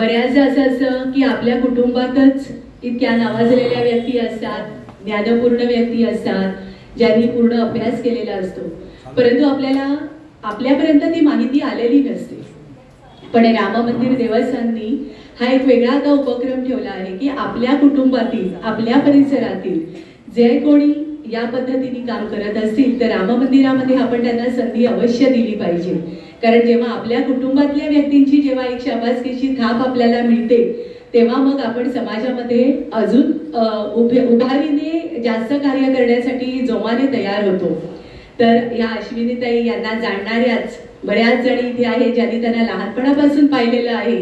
बऱ्याचदा असं असतं की आपल्या कुटुंबातच इतक्या नावाजलेल्या व्यक्ती असतात, ज्ञानपूर्ण व्यक्ती असतात, ज्यांनी पूर्ण अभ्यास केलेला असतो, परंतु आपल्याला आपल्यापर्यंत ती माहिती आलेली नसते. पण राम मंदिर देवस्थाननी हा एक वेगळा आता उपक्रम ठेवला आहे की आपल्या कुटुंबातील, आपल्या परिसरातील जे कोणी या पद्धतीने काम करत असतील तर राम मंदिरामध्ये आपण त्यांना संधी अवश्य दिली पाहिजे. कारण जेव्हा आपल्या कुटुंबातल्या व्यक्तींची जेव्हा एक शाबासकीची थाप आपल्याला मिळते तेव्हा मग आपण समाजामध्ये अजून उभारीने जास्त कार्य करण्यासाठी जोमाने तयार होतो. तर या अश्विनीताई यांना जाणणाऱ्याच बऱ्याच जणी इथे आहेत ज्यांनी त्यांना लहानपणापासून पाहिलेलं आहे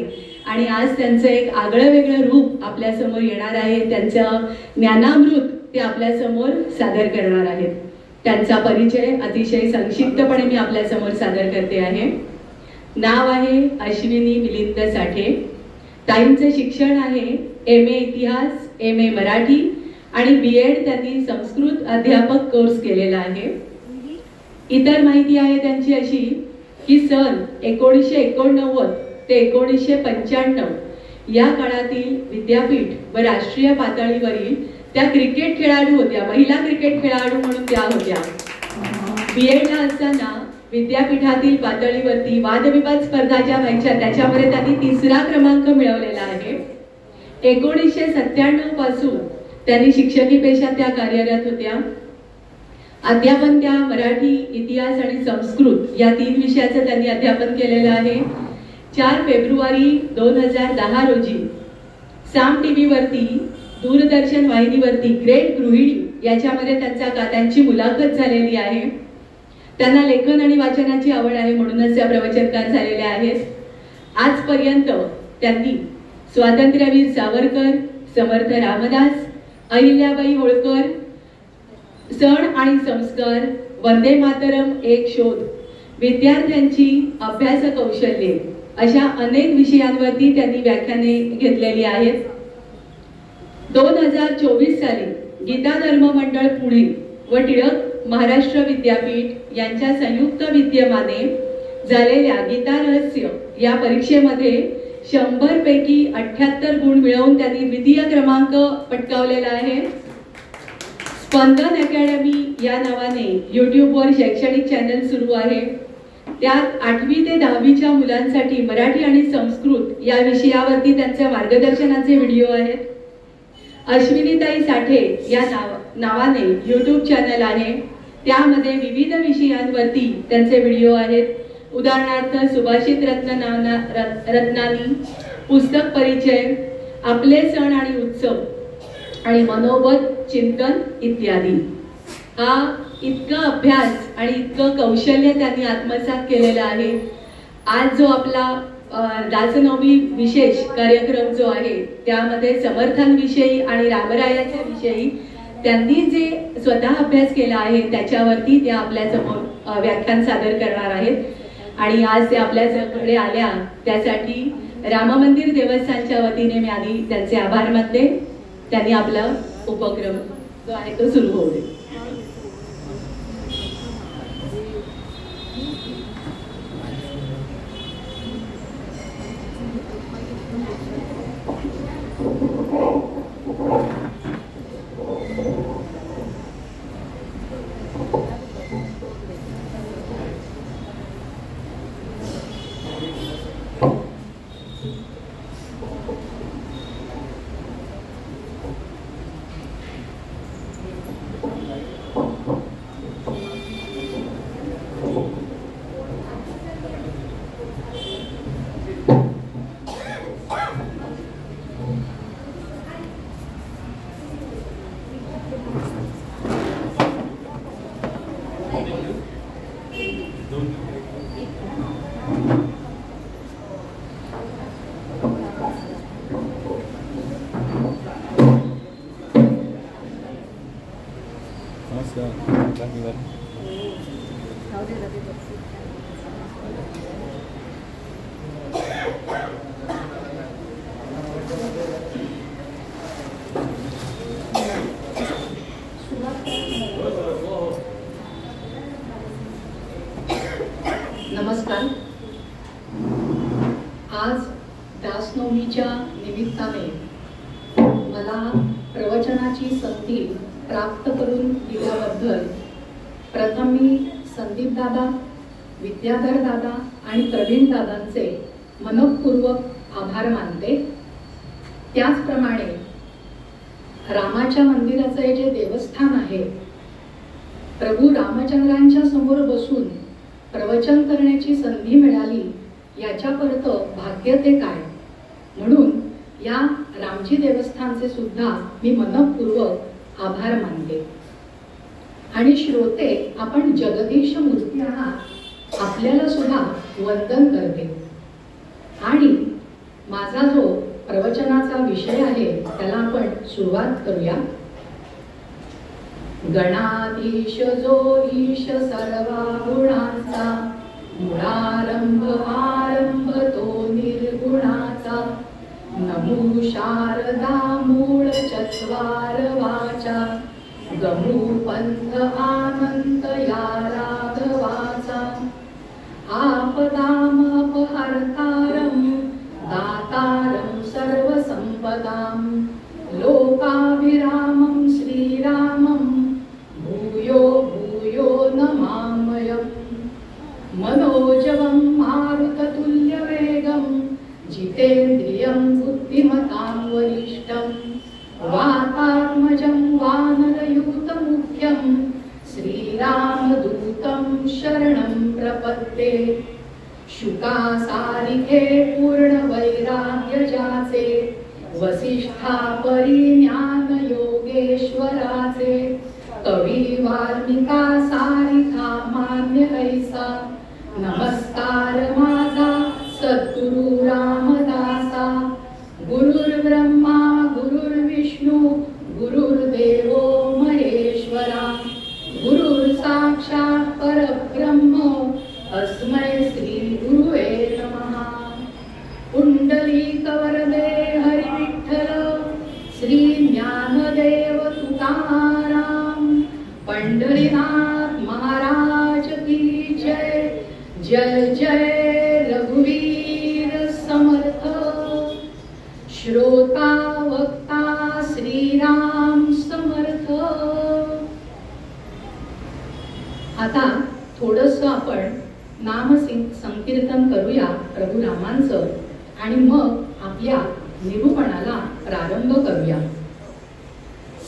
आणि आज त्यांचं एक आगळं वेगळं रूप आपल्या समोर येणार आहे. त्यांचं ज्ञानामृत ते आपल्या समोर सादर करणार आहेत. त्यांचा परिचय अतिशय संक्षिप्तपणे मी आपल्या समोर सादर करते आहे. नाव आहे अश्विनी मिलिंद साठे. ताईंचं शिक्षण आहे MA इतिहास, MA मराठी आणि BEd त्यांनी संस्कृत अध्यापक कोर्स केलेला आहे. इतर माहिती आहे त्यांची अशी की सन 1989 ते 1995 या काळातील विद्यापीठ व राष्ट्रीय पातळीवरील त्या क्रिकेट खेळाडू होत्या, महिला क्रिकेट खेळाडू म्हणून त्या होत्या. BEdला असताना विद्यापीठातील पातळीवरती वादविवाद स्पर्धा ज्या व्हायच्या त्याच्यामध्ये त्यांनी 3रा क्रमांक मिळवलेला आहे. 1997 पासून त्यांनी शिक्षकी पेशात त्या कार्यरत होत्या. अध्यापन त्या मराठी, इतिहास आणि संस्कृत या 3 विषयाचं त्यांनी अध्यापन केलेलं आहे. 4 फेब्रुवारी 2010 रोजी साम TV वरती, दूरदर्शन वाहिनीवरती ग्रेट गृहिणी याच्यामध्ये त्यांची मुलाखत झालेली आहे. त्यांना लेखन आणि वाचनाची आवड आहे म्हणूनच त्या प्रवचनकार झालेल्या आहेत. आजपर्यंत त्यांनी स्वातंत्र्यवीर सावरकर, समर्थ रामदास, अहिल्याबाई होळकर, सण आणि संस्कार, वंदे मातरम एक शोध, विद्यार्थ्यांची अभ्यास कौशल्ये अशा अनेक विषयांवरती त्यांनी व्याख्याने घेतलेली आहेत. 2024 साली गीता धर्म मंडळ पुणे व टिळक महाराष्ट्र विद्यापीठ यांच्या संयुक्त विद्यमाने झालेल्या गीता रहस्य या परीक्षेमध्ये 100 पैकी 78 गुण मिळवून त्यांनी द्वितीय क्रमांक पटकावलेला आहे. स्पंदन अकॅडमी या नावाने YouTubeवर शैक्षणिक चॅनल सुरू आहे. त्यात 8वी ते 10वीच्या मुलांसाठी मराठी आणि संस्कृत या विषयावरती त्यांच्या मार्गदर्शनाचे व्हिडिओ आहेत. अश्विनीताई साठे या नावाने YouTube चॅनल आहे. त्यामध्ये विविध विषयांवरती त्यांचे व्हिडिओ आहेत. उदाहरणार्थ सुभाषित रत्नानी, पुस्तक परिचय, आपले सण आणि उत्सव आणि मनोबत चिंतन इत्यादी. हा इतका अभ्यास आणि इतकं कौशल्य त्यांनी आत्मसात केलेला आहे. आज जो आपला राजनवमी विशेष कार्यक्रम जो आहे त्यामध्ये समर्थांविषयी आणि रामरायाच्या विषयी त्यांनी जे स्वतः अभ्यास केला आहे त्याच्यावरती त्या आपल्या समोर व्याख्यान सादर करणार आहेत. आणि आज ते आपल्याकडे आल्या त्यासाठी राम मंदिर देवस्थानच्या वतीने मी आधी त्यांचे आभार मानते. त्यांनी आपला उपक्रम जो आहे तो सुरू होऊ दे. नमस्कार. आज दासनवमी जन्मदिनीच्या निमित्ताने मला प्रवचनाची संधी प्राप्त करून दिल्याबद्दल प्रथम मी संदीप दादा, विद्याधर दादा आणि प्रवीण दादांचे मनपूर्वक आभार मानते. त्याचप्रमाणे रामाच्या मंदिराचे जे देवस्थान आहे, प्रभू रामचंद्रांच्या समोर बसून प्रवचन करण्याची संधी मिळाली याच्यापर्यंत भाग्य ते काय. म्हणून या रामजी देवस्थानचे सुद्धा मी मनपूर्वक आभार मानते. आणि श्रोते, आपण जगदीश मूर्ती आहात, आपल्याला सुद्धा वंदन करते. आणि माझा जो प्रवचनाचा विषय आहे त्याला आपण सुरुवात करूया. गणाधीश जो ईश सर्वा गुणांचा, मुळारंभ आरंभ तो निर्गुणाचा. नमो शारदा मूळ चत्वार वाचा, गमू पंथ आनंद या राघवाचा. आपदाम अपहर्तारं दातारं सर्वसंपदां, लोकाभिरामं श्रीरामं भूयो भूयो नमाम्यहम्. मनोजवं मारुततुल्यवेगं, जितेन्द्रियं बुद्धिमतां वरिष्ठं. वातात्मजं वानरयूतमुख्यं, श्रीरामदूतं शरणं प्रपद्ये. शुकासारिखे पूर्णवैराग्य जाचे, वसिष्ठा परिज्ञान योगेश्वराचे. कवी वाल्मिका सारिखा मान्य ऐसा, नमस्कार माझा सद्गुरु रामदासा. गुरुर्ब्रह्मा गुरुर्विष्णू गुरुर्देवो महेश्वरा, गुरुर् साक्षात् परब्रह्म अस्मै श्री गुरुवे नमः. पुंडलीकवरदे हरिविठ्ठल, श्री ज्ञानदेव तुकाराम. पंढरीनाथ महाराज की जय. जय जय रघुवीर समर्थ. श्रोता वक्ता श्रीराम समर्थ. आता थोडंसं आपण नाम संकीर्तन करूया प्रभू रामांचं, आणि मग आपल्या निरूपणाला प्रारंभ करूया.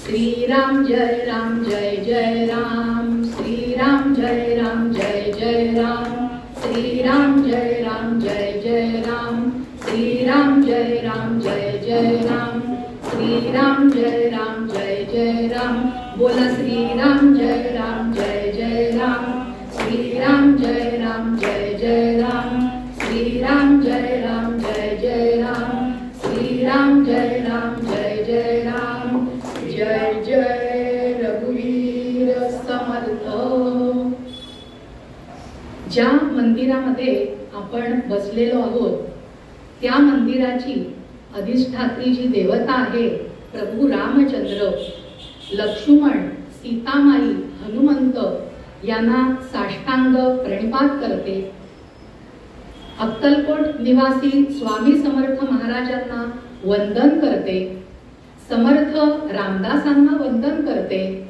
श्रीराम जय राम जय जय राम, श्रीराम जय राम जय जय राम, श्रीराम जय राम जय जय राम, श्रीराम जय राम जय जय राम, श्रीराम जय राम जय जय राम. बोला श्रीराम जय राम जय जय राम, श्रीराम जय राम जय जय राम, श्रीराम जय राम जय जय राम, श्रीराम जय राम जय जय राम. जय जय रघुवीर समर्थ. ज्या मंदिरामध्ये आपण बसलेलो आहोत त्या मंदिराची अधिष्ठात्री जी देवता आहे प्रभू रामचंद्र, लक्ष्मण, सीतामाई, हनुमंत यांना साष्टांग प्रणिपात करते. अक्कलकोट निवासी स्वामी समर्थ महाराजांना वंदन करते. समर्थ रामदासांना वंदन करते.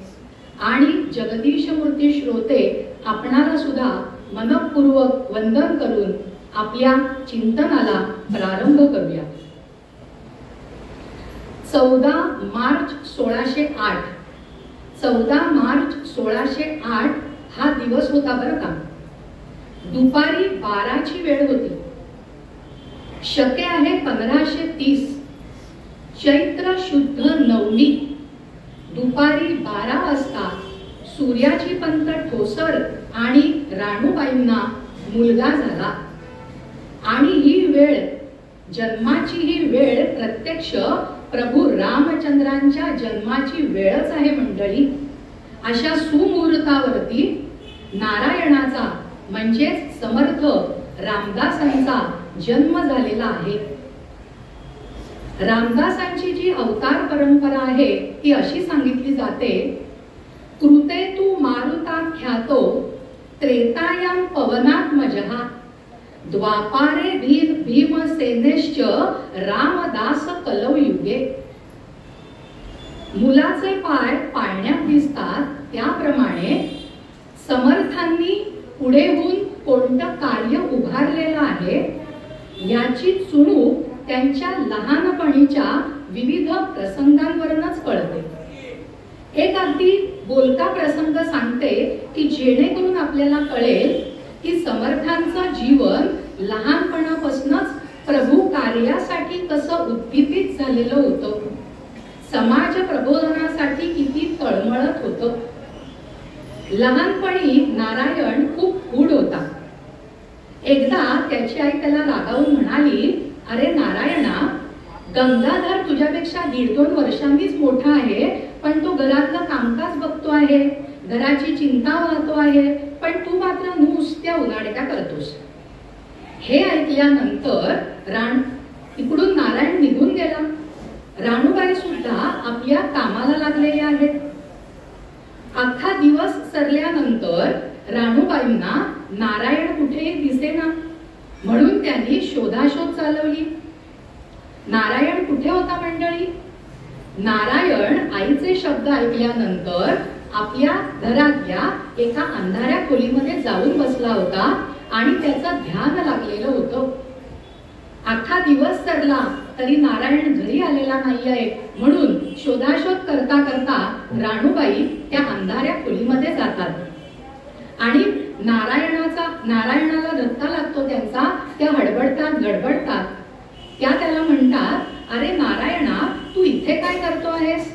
आणि जगदीश मूर्ती श्रोते आपणाला सुद्धा मनपूर्वक वंदन करून आपल्या चिंतनाला प्रारंभ करूया. 14 मार्च 1608, 14 मार्च 1608 हा दिवस होता बरं का. दुपारी 12ची वेळ होती. शके आहे 1530, चैत्र शुद्ध नवमी. दुपारी 12 वाजता सूर्याची पंत ठोसर आणि राणूबाईंना मुलगा झाला. आणि ही वेळ, जन्माची ही वेळ प्रत्यक्ष प्रभू रामचंद्रांच्या जन्माची वेळच आहे मंडळी. अशा सुमुहूर्तावरती नारायणाचा म्हणजेच समर्थ रामदासांचा जन्म झालेला आहे. रामदासांची जी अवतार परंपरा आहे ती अशी सांगितली जाते. कृते तू मारुता ख्यातो त्रेतायाम पवनात्मजः, द्वापारे भीमसेनेश्च रामदास कलौ युगे. मुलाचे पाय पाळण्यात दिसतात त्याप्रमाणे समर्थांनी पुढेहून कोणतं कार्य उभारलेलं आहे याची चुणूक त्यांच्या लहानपणीच्या विविध प्रसंगांवरूनच कळते. एक अगदी बोलका प्रसंग सांगते की जेणेकरून आपल्याला कळेल की समर्थांचं जीवन लहानपणापासूनच प्रभू कार्यासाठी कसं उद्दीपित झालेलं होतं, समाज प्रबोधनासाठी किती तळमळत होतं. लहानपणी नारायण खूप गूढ होता. एकदा त्याची आई त्याला रागावून म्हणाली, अरे नारायणा, गंगाधर तुझ्यापेक्षा 1.5-2 वर्षांनीच मोठा आहे, पण तो घरातलं कामकाज बघतो आहे, घराची चिंता वाहतो आहे, पण तू मात्र नुसत्या उनाडक्या करतोस. हे ऐकल्यानंतर इकडून नारायण निघून गेला. राणूबाई सुद्धा आपल्या कामाला लागलेल्या आहेत. अख्खा दिवस सरल्यानंतर राणूबाईंना नारायण कुठेही दिसेना, म्हणून त्यांनी शोधाशोध चालवली. नारायण कुठे होता मंडळी? नारायण आईचे शब्द ऐकल्यानंतर आपल्या घरातल्या एका अंधाऱ्या खोलीमध्ये जाऊन बसला होता आणि त्याचं ध्यान लागलेलं होतं. अख्खा दिवस सरला तरी नारायण घरी आलेला नाही आहे, म्हणून शोधाशोध करता करता राणूबाई त्या अंधाऱ्या खोलीमध्ये जातात आणि नारायणाला धक्का लागतो त्यांचा. त्या हडबडतात गडबडतात. त्या त्याला म्हणतात, अरे नारायणा, तू इथे काय करतो आहेस?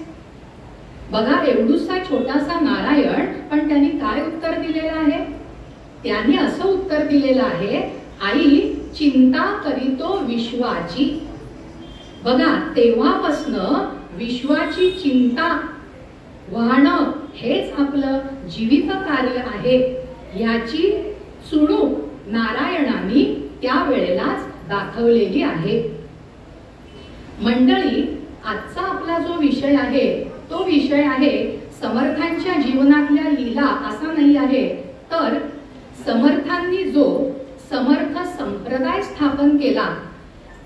बघा, एवढूसा छोटासा नारायण, पण त्यांनी काय उत्तर दिलेलं आहे? त्यांनी असं उत्तर दिलेलं आहे, आई चिंता करीतो विश्वाची. बघा, तेव्हापासनं विश्वाची चिंता वाहणं हेच आपलं जीवित कार्य आहे याची चुणूक नारायणाने त्यावेळेलाच दाखवलेली आहे. मंडळी, आजचा आपला जो विषय आहे तो विषय आहे समर्थांच्या जीवनातल्या लीला असा नाही आहे, तर समर्थांनी जो समर्थ संप्रदाय स्थापन केला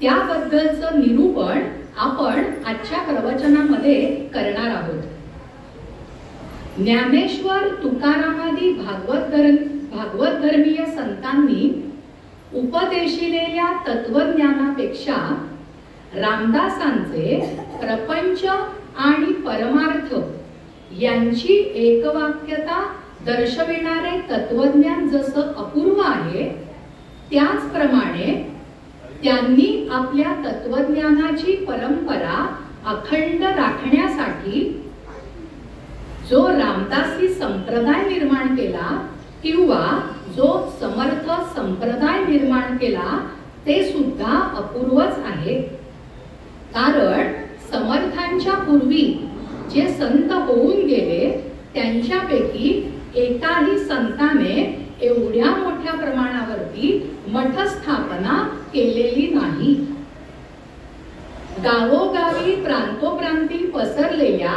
त्याबद्दलचं निरूपण आपण आजच्या प्रवचनामध्ये करणार आहोत. ज्ञानेश्वर तुकारामादी भागवत धर्मीय संतांनी उपदेशिलेल्या तत्वज्ञानापेक्षा रामदासांचे प्रपंच आणि परमार्थ यांची एकवाक्यता दर्शविणारे तत्वज्ञान जसं अपूर्व आहे, त्याचप्रमाणे त्यांनी आपल्या तत्वज्ञानाची परंपरा अखंड राखण्यासाठी जो रामदासी संप्रदाय निर्माण केला किंवा जो समर्थ संप्रदाय निर्माण केला ते सुद्धा अपूर्वच आहे. कारण समर्थांच्या पूर्वी जे संत होऊन गेले त्यांच्यापैकी एकाही संताने एवढ्या मोठ्या प्रमाणावरती मठ स्थापना केलेली नाही. गावोगावी प्रांतोप्रांती पसरलेल्या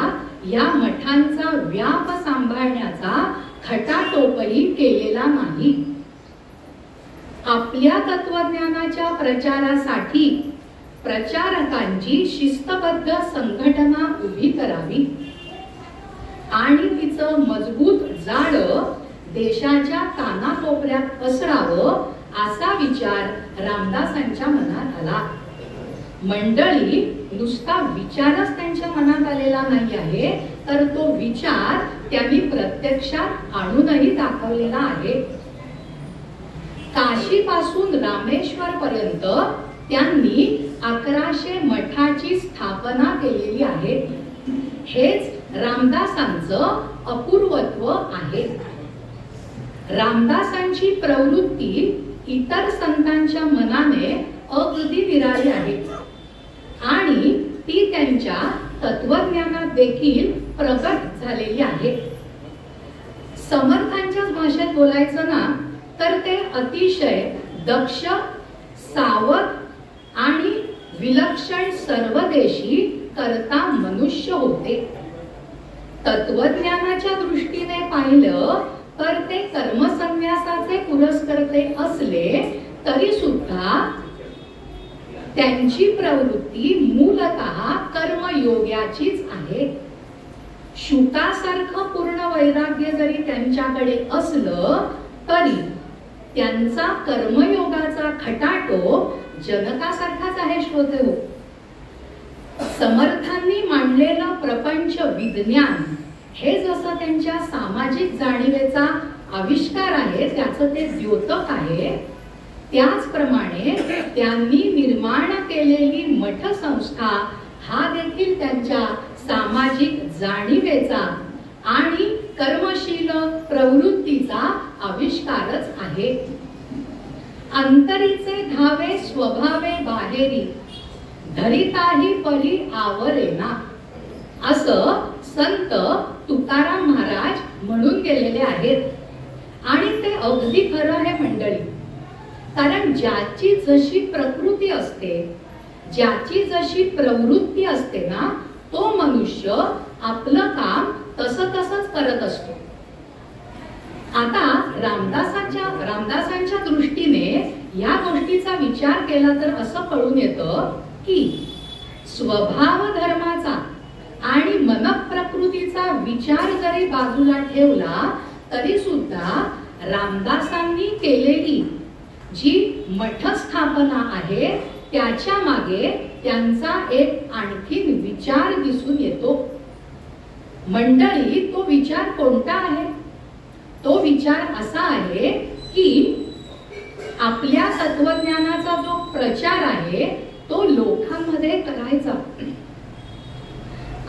या मठांचा व्याप सांभाळण्याचा खटाटोपही केलेला नाही. आपल्या तत्वज्ञानाच्या प्रचारासाठी प्रचारकांची शिस्तबद्ध संघटना उभी करावी आणि तिचं मजबूत जाळं देशाच्या कानाकोपऱ्यात पसरावं असा विचार रामदासांच्या मनात आला. मंडळी, नुसता विचारच त्यांच्या मनात आलेला नाही आहे, तर तो विचार त्यांनी प्रत्यक्षात आणूनही दाखवलेला आहे. काशीपासून रामेश्वर पर्यंत त्यांनी 1100 मठाची स्थापना केलेली आहे. हेच रामदासांचं अपूर्वत्व आहे. रामदासांची प्रवृत्ती इतर संतांच्या मनाने अगदी निराळी आहे आणि ती त्यांच्या तत्वज्ञानात देखील प्रकट झालेली आहे. समर्थांच्याच भाषेत बोलायचं ना, तर ते अतिशय दक्ष, सावध आणि विलक्षण सर्वदेशी करता मनुष्य होते. तत्वज्ञानाच्या दृष्टीने पाहिलं तर ते कर्मसन्यासाचे पुरस्कर्ते असले तरी सुद्धा त्यांची प्रवृत्ती मूलतः कर्मयोगाचीच आहे. शुकासारखं पूर्ण वैराग्य जरी त्यांच्याकडे असलं तरी त्यांचा कर्मयोगाचा खटाटो जनकासारखाच आहे. श्रोते हो, समर्थांनी मांडलेलं प्रपंच विज्ञान हे जसं त्यांच्या सामाजिक जाणीवेचा आविष्कार आहे, त्याचं ते द्योतक आहे, त्याचप्रमाणे त्यांनी निर्माण केलेली मठ संस्था हा देखील त्यांच्या सामाजिक जाणीवेचा आणि कर्मशील प्रवृत्तीचा आविष्कारच आहे. अंतरीचे धावे स्वभावे बाहेरी, धरिताही परी आवरेना, असं संत तुकाराम महाराज म्हणून गेलेले आहेत. आणि ते अगदी खरं आहे मंडळी. कारण ज्याची जशी प्रकृती असते, ज्याची जशी प्रवृत्ती असते ना, तो मनुष्य आपलं काम तसंच करत असतो. आता रामदासांच्या दृष्टीने या गोष्टीचा विचार केला तर असं कळून येतं की स्वभाव धर्माचा आणि मनप्रकृतीचा विचार जरी बाजूला ठेवला तरी सुद्धा रामदासांनी केलेली जी मठ स्थापना आहे त्याच्या मागे त्यांचा एक आणखीन विचार दिसून येतो. मंडळी, तो विचार कोणता आहे? तो विचार असा आहे की आपल्या तत्वज्ञानाचा जो प्रचार आहे तो लोकांमध्ये करायचा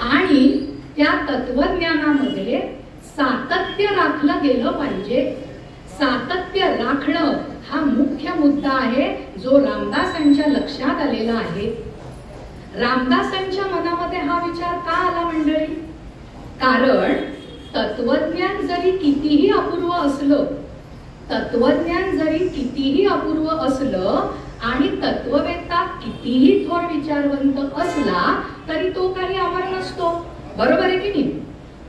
आणि त्या तत्वज्ञानामध्ये सातत्य राखलं गेलं पाहिजे. सातत्य राखणं हा मुख्य मुद्दा आहे जो रामदासांच्या लक्षात आलेला आहे. रामदासांच्या मनामध्ये हा विचार का आला मंडळी? कारण तत्वज्ञान जरी कितीही अपूर्व असलं आणि तत्ववेत्ता कितीही थोर विचारवंत असला तरी तो काही अमर नसतो. बरोबर आहे की नाही?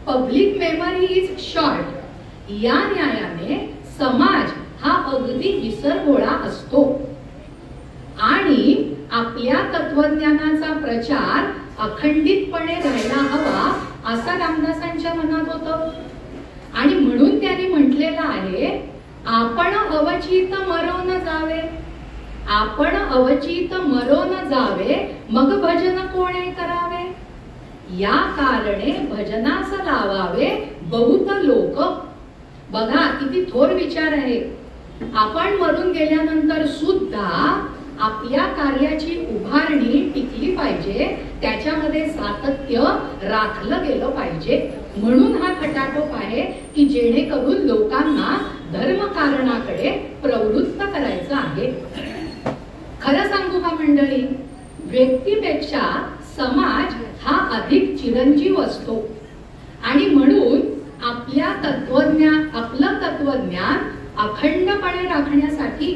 पब्लिक मेमरी इज शॉर्ट या न्यायाने समाज हा अगदी विसरभोळा असतो आणि आपल्या तत्वज्ञानाचा प्रचार अखंडितपणे राहायला हवा असं रामदासांच्या मनात होतं. आणि म्हणून त्यांनी म्हटलेलं आहे, आपण अवचित मरो न जावे, मग भजन कोणे करावे, या कारणे भजनास लावावे बहुत लोक. बघा किती थोर विचार आहे. आपण मरून गेल्यानंतर सुद्धा आपल्या कार्याची उभारणी टिकली पाहिजे, त्याच्यामध्ये सातत्य राखलं गेलं पाहिजे. म्हणून हा खटाटोप आहे की जेणेकरून लोकांना धर्मकारणाकडे प्रवृत्त करायचं आहे. खरं सांगू का मंडळी, व्यक्तीपेक्षा समाज हा अधिक चिरंजीव असतो आणि म्हणून आपलं तत्वज्ञान अखंडपणे राखण्यासाठी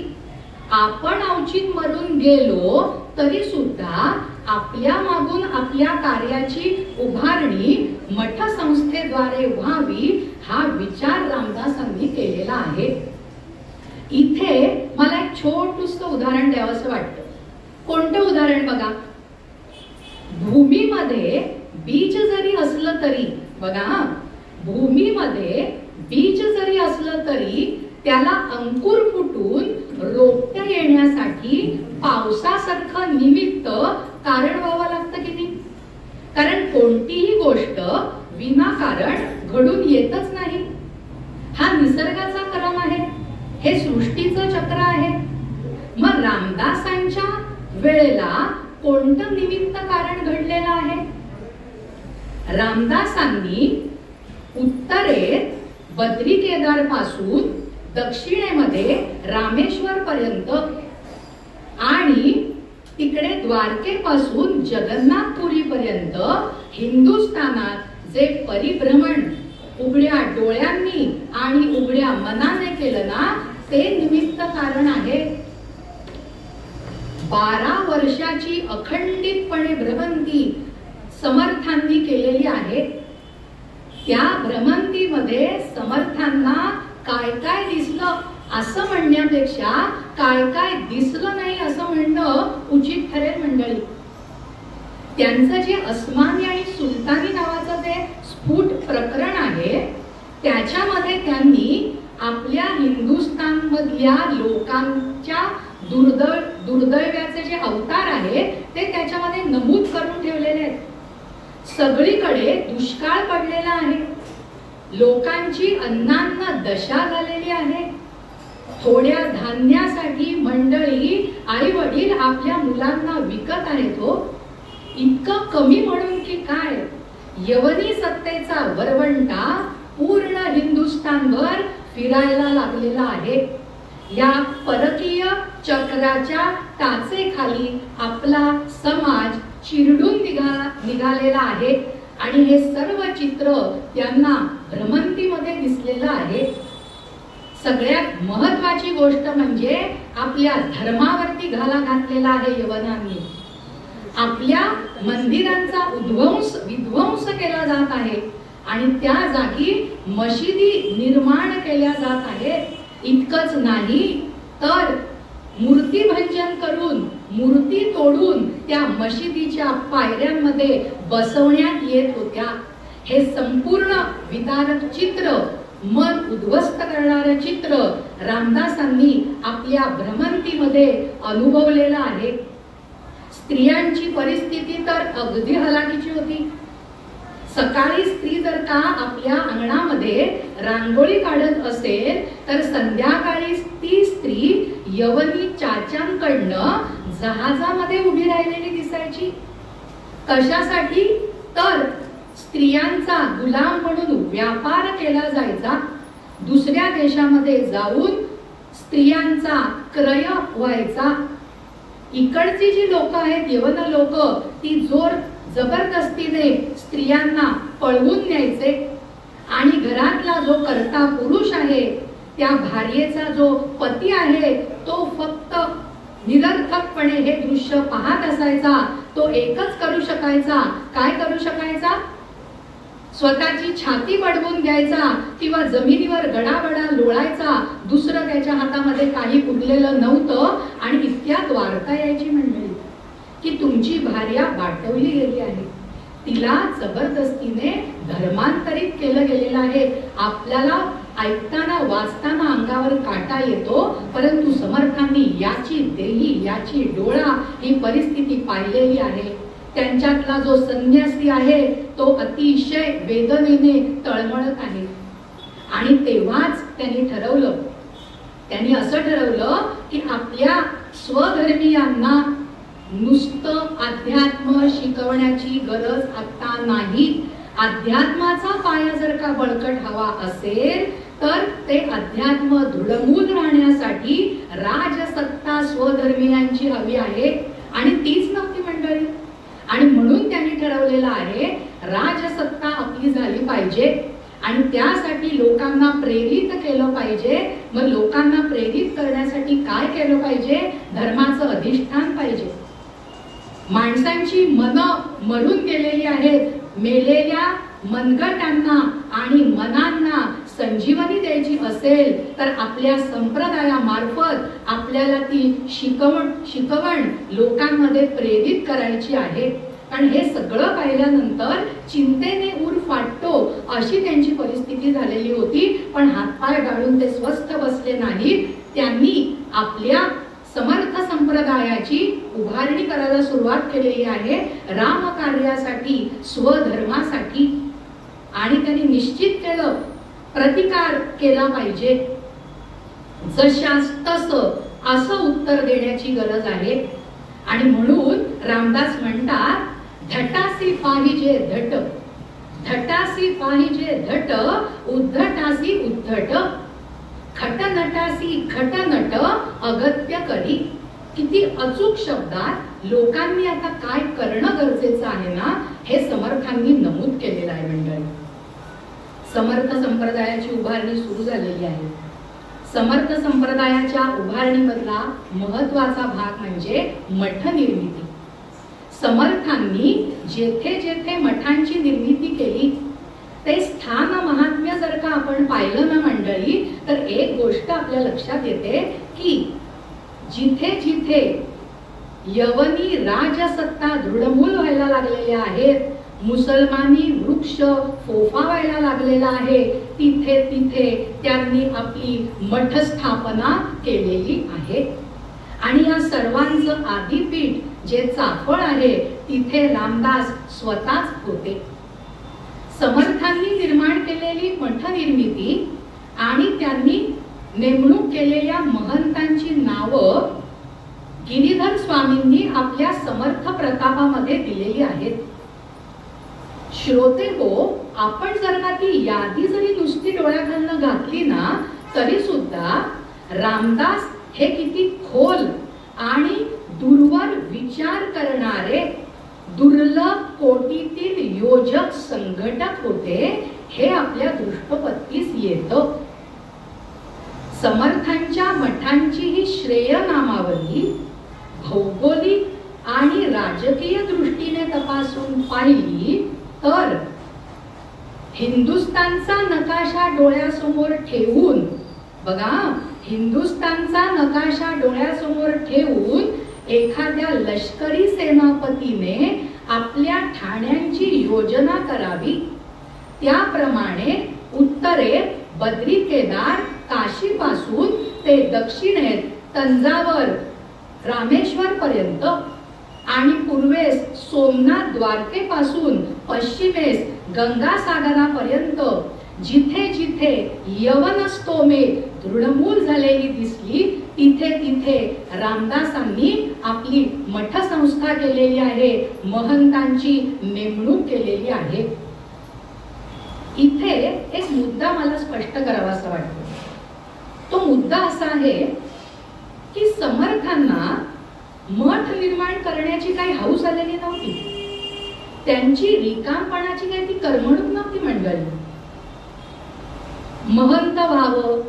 आपण अवचित मरून गेलो तरी सुद्धा आपल्या मागून आपल्या कार्याची उभारणी मठ संस्थेद्वारे व्हावी हा विचार रामदासांनी केलेला आहे. इथे मला एक छोटूसं उदाहरण द्यावंसं वाटतं. कोणतं उदाहरण बघा, भूमीमध्ये बीज जरी असलं तरी, बघा भूमीमध्ये बीज जरी असलं तरी त्याला अंकुर फुटून रोपट्या येण्यासाठी पावसासारखं निमित्त कारण व्हावं लागतं की नाही? कारण कोणतीही गोष्ट विनाकारण घडून येतच नाही. हा निसर्गाचा क्रम आहे, हे सृष्टीचं चक्र आहे. मग रामदासांच्या वेळेला कोणतं निमित्त कारण घडलेलं आहे? रामदासांनी उत्तरेत बद्री केदार पासून दक्षिणेमध्ये रामेश्वर पर्यंत आणि तिकडे द्वारकेपासून जगन्नाथपुरी पर्यंत हिंदुस्थानात जे परिभ्रमण उघड्या डोळ्यांनी आणि उघड्या मनाने केलं ना, ते निमित्त कारण आहे. 12 वर्षाची अखंडितपणे भ्रमंती समर्थांनी केलेली आहे. त्या भ्रमंतीमध्ये समर्थांना काय काय दिसलं असं म्हणण्यापेक्षा काय काय दिसलं नाही असं म्हणणं उचित ठरेल मंडळी. त्यांचं जे अस्मानी आणि सुलतानी नावाचं जे स्फुट प्रकरण आहे त्याच्यामध्ये त्यांनी आपल्या हिंदुस्थान मधल्या लोकांच्या दुर्दैवाचे जे अवतार आहे ते त्याच्यामध्ये नमूद करून ठेवलेले आहेत. सगळीकडे दुष्काळ पडलेला आहे, लोकांची अन्नान्न दशा झालेली आहे. थोड्या धान्यासाठी मंडळी आई वडील आपल्या मुलांना विकत आहेत. हो, इतकं कमी म्हणून की काय, यवनी सत्तेचा वरवंटा पूर्ण हिंदुस्थानभर फिरायला लागलेला आहे. या परकीय चक्राच्या टाचेखाली आपला समाज चिरडून निघालेला आहे आणि हे सर्व चित्र त्यांना भ्रमंतीमध्ये दिसलेलं आहे. सगळ्यात महत्वाची गोष्ट म्हणजे आपल्या धर्मावरती घाला घातलेला आहे यवनांनी. आपल्या मंदिरांचा विध्वंस केला जात आहे आणि त्या जागी मशिदी निर्माण केल्या जात आहेत. इतकंच नाही तर मूर्ती भंजन करून, मूर्ती तोडून त्या मशिदीच्या पायऱ्यांमध्ये बसवण्यात येत होत्या. हे संपूर्ण विदारक चित्र, मन उद्ध्वस्त करणारे चित्र रामदासांनी आपल्या भ्रमंतीमध्ये अनुभवलेलं आहे. स्त्रियांची परिस्थिती तर अगदी हलाखीची होती. सकाळी स्त्री जर का आपल्या अंगणामध्ये रांगोळी काढत असेल तर संध्याकाळी ती स्त्री यवनी चाच्यांकडनं जहाजामध्ये उभी राहिलेली दिसायची. कशासाठी तर स्त्रियांचा गुलाम म्हणून व्यापार केला जायचा. दुसऱ्या देशामध्ये जाऊन स्त्रियांचा क्रय व्हायचा. इकडची जी लोक आहेत, यवन लोक, ती जोर जबरदस्तीने स्त्रियांना पळवून न्यायचे आणि घरातला जो कर्ता पुरुष आहे, त्या भार्येचा जो पती आहे, तो फक्त निरर्थकपणे हे दृश्य पाहत असायचा. तो एकच करू शकायचा, काय करू शकायचा, स्वतःची छाती बडवून घ्यायचा किंवा जमिनीवर गडाबडा लोळायचा. दुसरं त्याच्या हातामध्ये काही उरलेलं नव्हतं आणि इतक्यात वार्ता यायची मंडळी की तुमची भार्या बाटवली गेली आहे, तिला जबरदस्तीने धर्मांतरित केलं गेलेलं आहे. आपल्याला ऐकताना वाचताना अंगावर काटा येतो, परंतु समर्थांनी याची देही, याची डोळा ही परिस्थिती पाहिलेली आहे. त्यांच्यातला जो संन्यासी आहे तो अतिशय वेदनेने तळमळत आहे आणि तेव्हाच त्यांनी असं ठरवलं की आपल्या स्वधर्मीयांना नुसतं अध्यात्म शिकवण्याची गरज आता नाही. अध्यात्माचा पाया जर का बळकट हवा असेल तर ते अध्यात्म दृढमूल राहण्यासाठी राजसत्ता स्वधर्मीयांची हवी आहे आणि तीच नव्हती मंडळी. आणि म्हणून त्यांनी ठरवलेलं आहे राजसत्ता आपली झाली पाहिजे आणि त्यासाठी लोकांना प्रेरित केलं पाहिजे. मग लोकांना प्रेरित करण्यासाठी काय केलं पाहिजे, धर्माचं अधिष्ठान पाहिजे. माणसांची मनं मरून गेलेली आहेत. मेलेल्या मनगटांना आणि मनांना संजीवनी द्यायची असेल तर आपल्या संप्रदायामार्फत आपल्याला ती शिकवण लोकांमध्ये प्रेरित करायची आहे. आणि हे सगळं पाहिल्यानंतर चिंतेने ऊर फाटतो अशी त्यांची परिस्थिती झालेली होती. पण हातपाय गाळून ते स्वस्थ बसले नाहीत. त्यांनी आपल्या समर्थ संप्रदायाची उभारणी करायला सुरुवात केलेली आहे, राम कार्यासाठी, स्वधर्मासाठी. आणि त्यांनी निश्चित केलं प्रतिकार केला पाहिजे. जशास तसं असं उत्तर देण्याची गरज आहे. आणि म्हणून रामदास म्हणतात, धटासी पाहिजे धट, धटासी पाहिजे धट, उद्धटासी उद्धट, खटनटासी खटनट, अगत्य करी. किती अचूक शब्दात लोकांनी आता काय करणं गरजेचं आहे ना, हे समर्थांनी नमूद केलेलं आहे मंडळी. समर्थ संप्रदायाची उभारणी सुरू झालेली आहे. समर्थ संप्रदायाच्या उभारणीमधला महत्वाचा भाग म्हणजे मठ निर्मिती. समर्थांनी जेथे जेथे मठांची निर्मिती केली ते स्थान महात्म्य जर का आपण पाहिलं ना मंडळी, मंडळी, तर एक गोष्ट आपल्या लक्षात येते की जिथे जिथे यवनी राजसत्ता दृढमूल व्हायला लागलेल्या आहेत, मुसलमानी वृक्ष फोफावायला लागलेला आहे, तिथे तिथे त्यांनी आपली मठ स्थापना केलेली आहे. आणि या सर्वांचं आदिपीठ जे चाफळ आहे तिथे रामदास स्वतःच होते. समर्थांनी निर्माण केलेली मठ निर्मिती आणि त्यांनी नेमणूक केलेल्या महंतांची नावं गिरीधर स्वामींनी आपल्या समर्थ प्रतापामध्ये दिलेली आहेत. श्रोते हो, आपण जर का ती यादी जरी नुसती डोळ्याखालनं घातली ना तरी सुद्धा रामदास हे किती खोल आणि दूरवर विचार करणारे दुर्लभ कोटीतील योजक संघटक होते हे आपल्या दृष्टपत्तीस येतं. समर्थांच्या मठांची ही श्रेय नामावली भौगोलिक आणि राजकीय दृष्टीने तपासून पाहिली तर हिंदुस्थानचा नकाशा डोळ्यासमोर ठेवून, बघा, हिंदुस्थानचा नकाशा डोळ्यासमोर ठेवून एखाद्या लष्करी सेनापतीने आपल्या ठाण्यांची योजना करावी. त्याप्रमाणे उत्तरेत बद्री केदार काशी पासून ते दक्षिणेत तंजावर रामेश्वर पर्यंत आणि पूर्वेस सोमनाथ द्वारकेपासून पश्चिमेस गंगासागरापर्यंत जिथे जिथे यवनस्तोमे दृढमूल झालेली दिसली तिथे तिथे रामदासांनी आपली मठसंस्था केलेली आहे, महंतांची नेमणूक केलेली आहे. इथे एक मुद्दा मला स्पष्ट करावासा वाटतो. तो मुद्दा असा आहे की समर्थांना मठ निर्माण करण्याची काही हौस आलेली नव्हती. त्यांची रिकामपणाची काही ती करमणूक नव्हती मंडळी. महंत व्हावं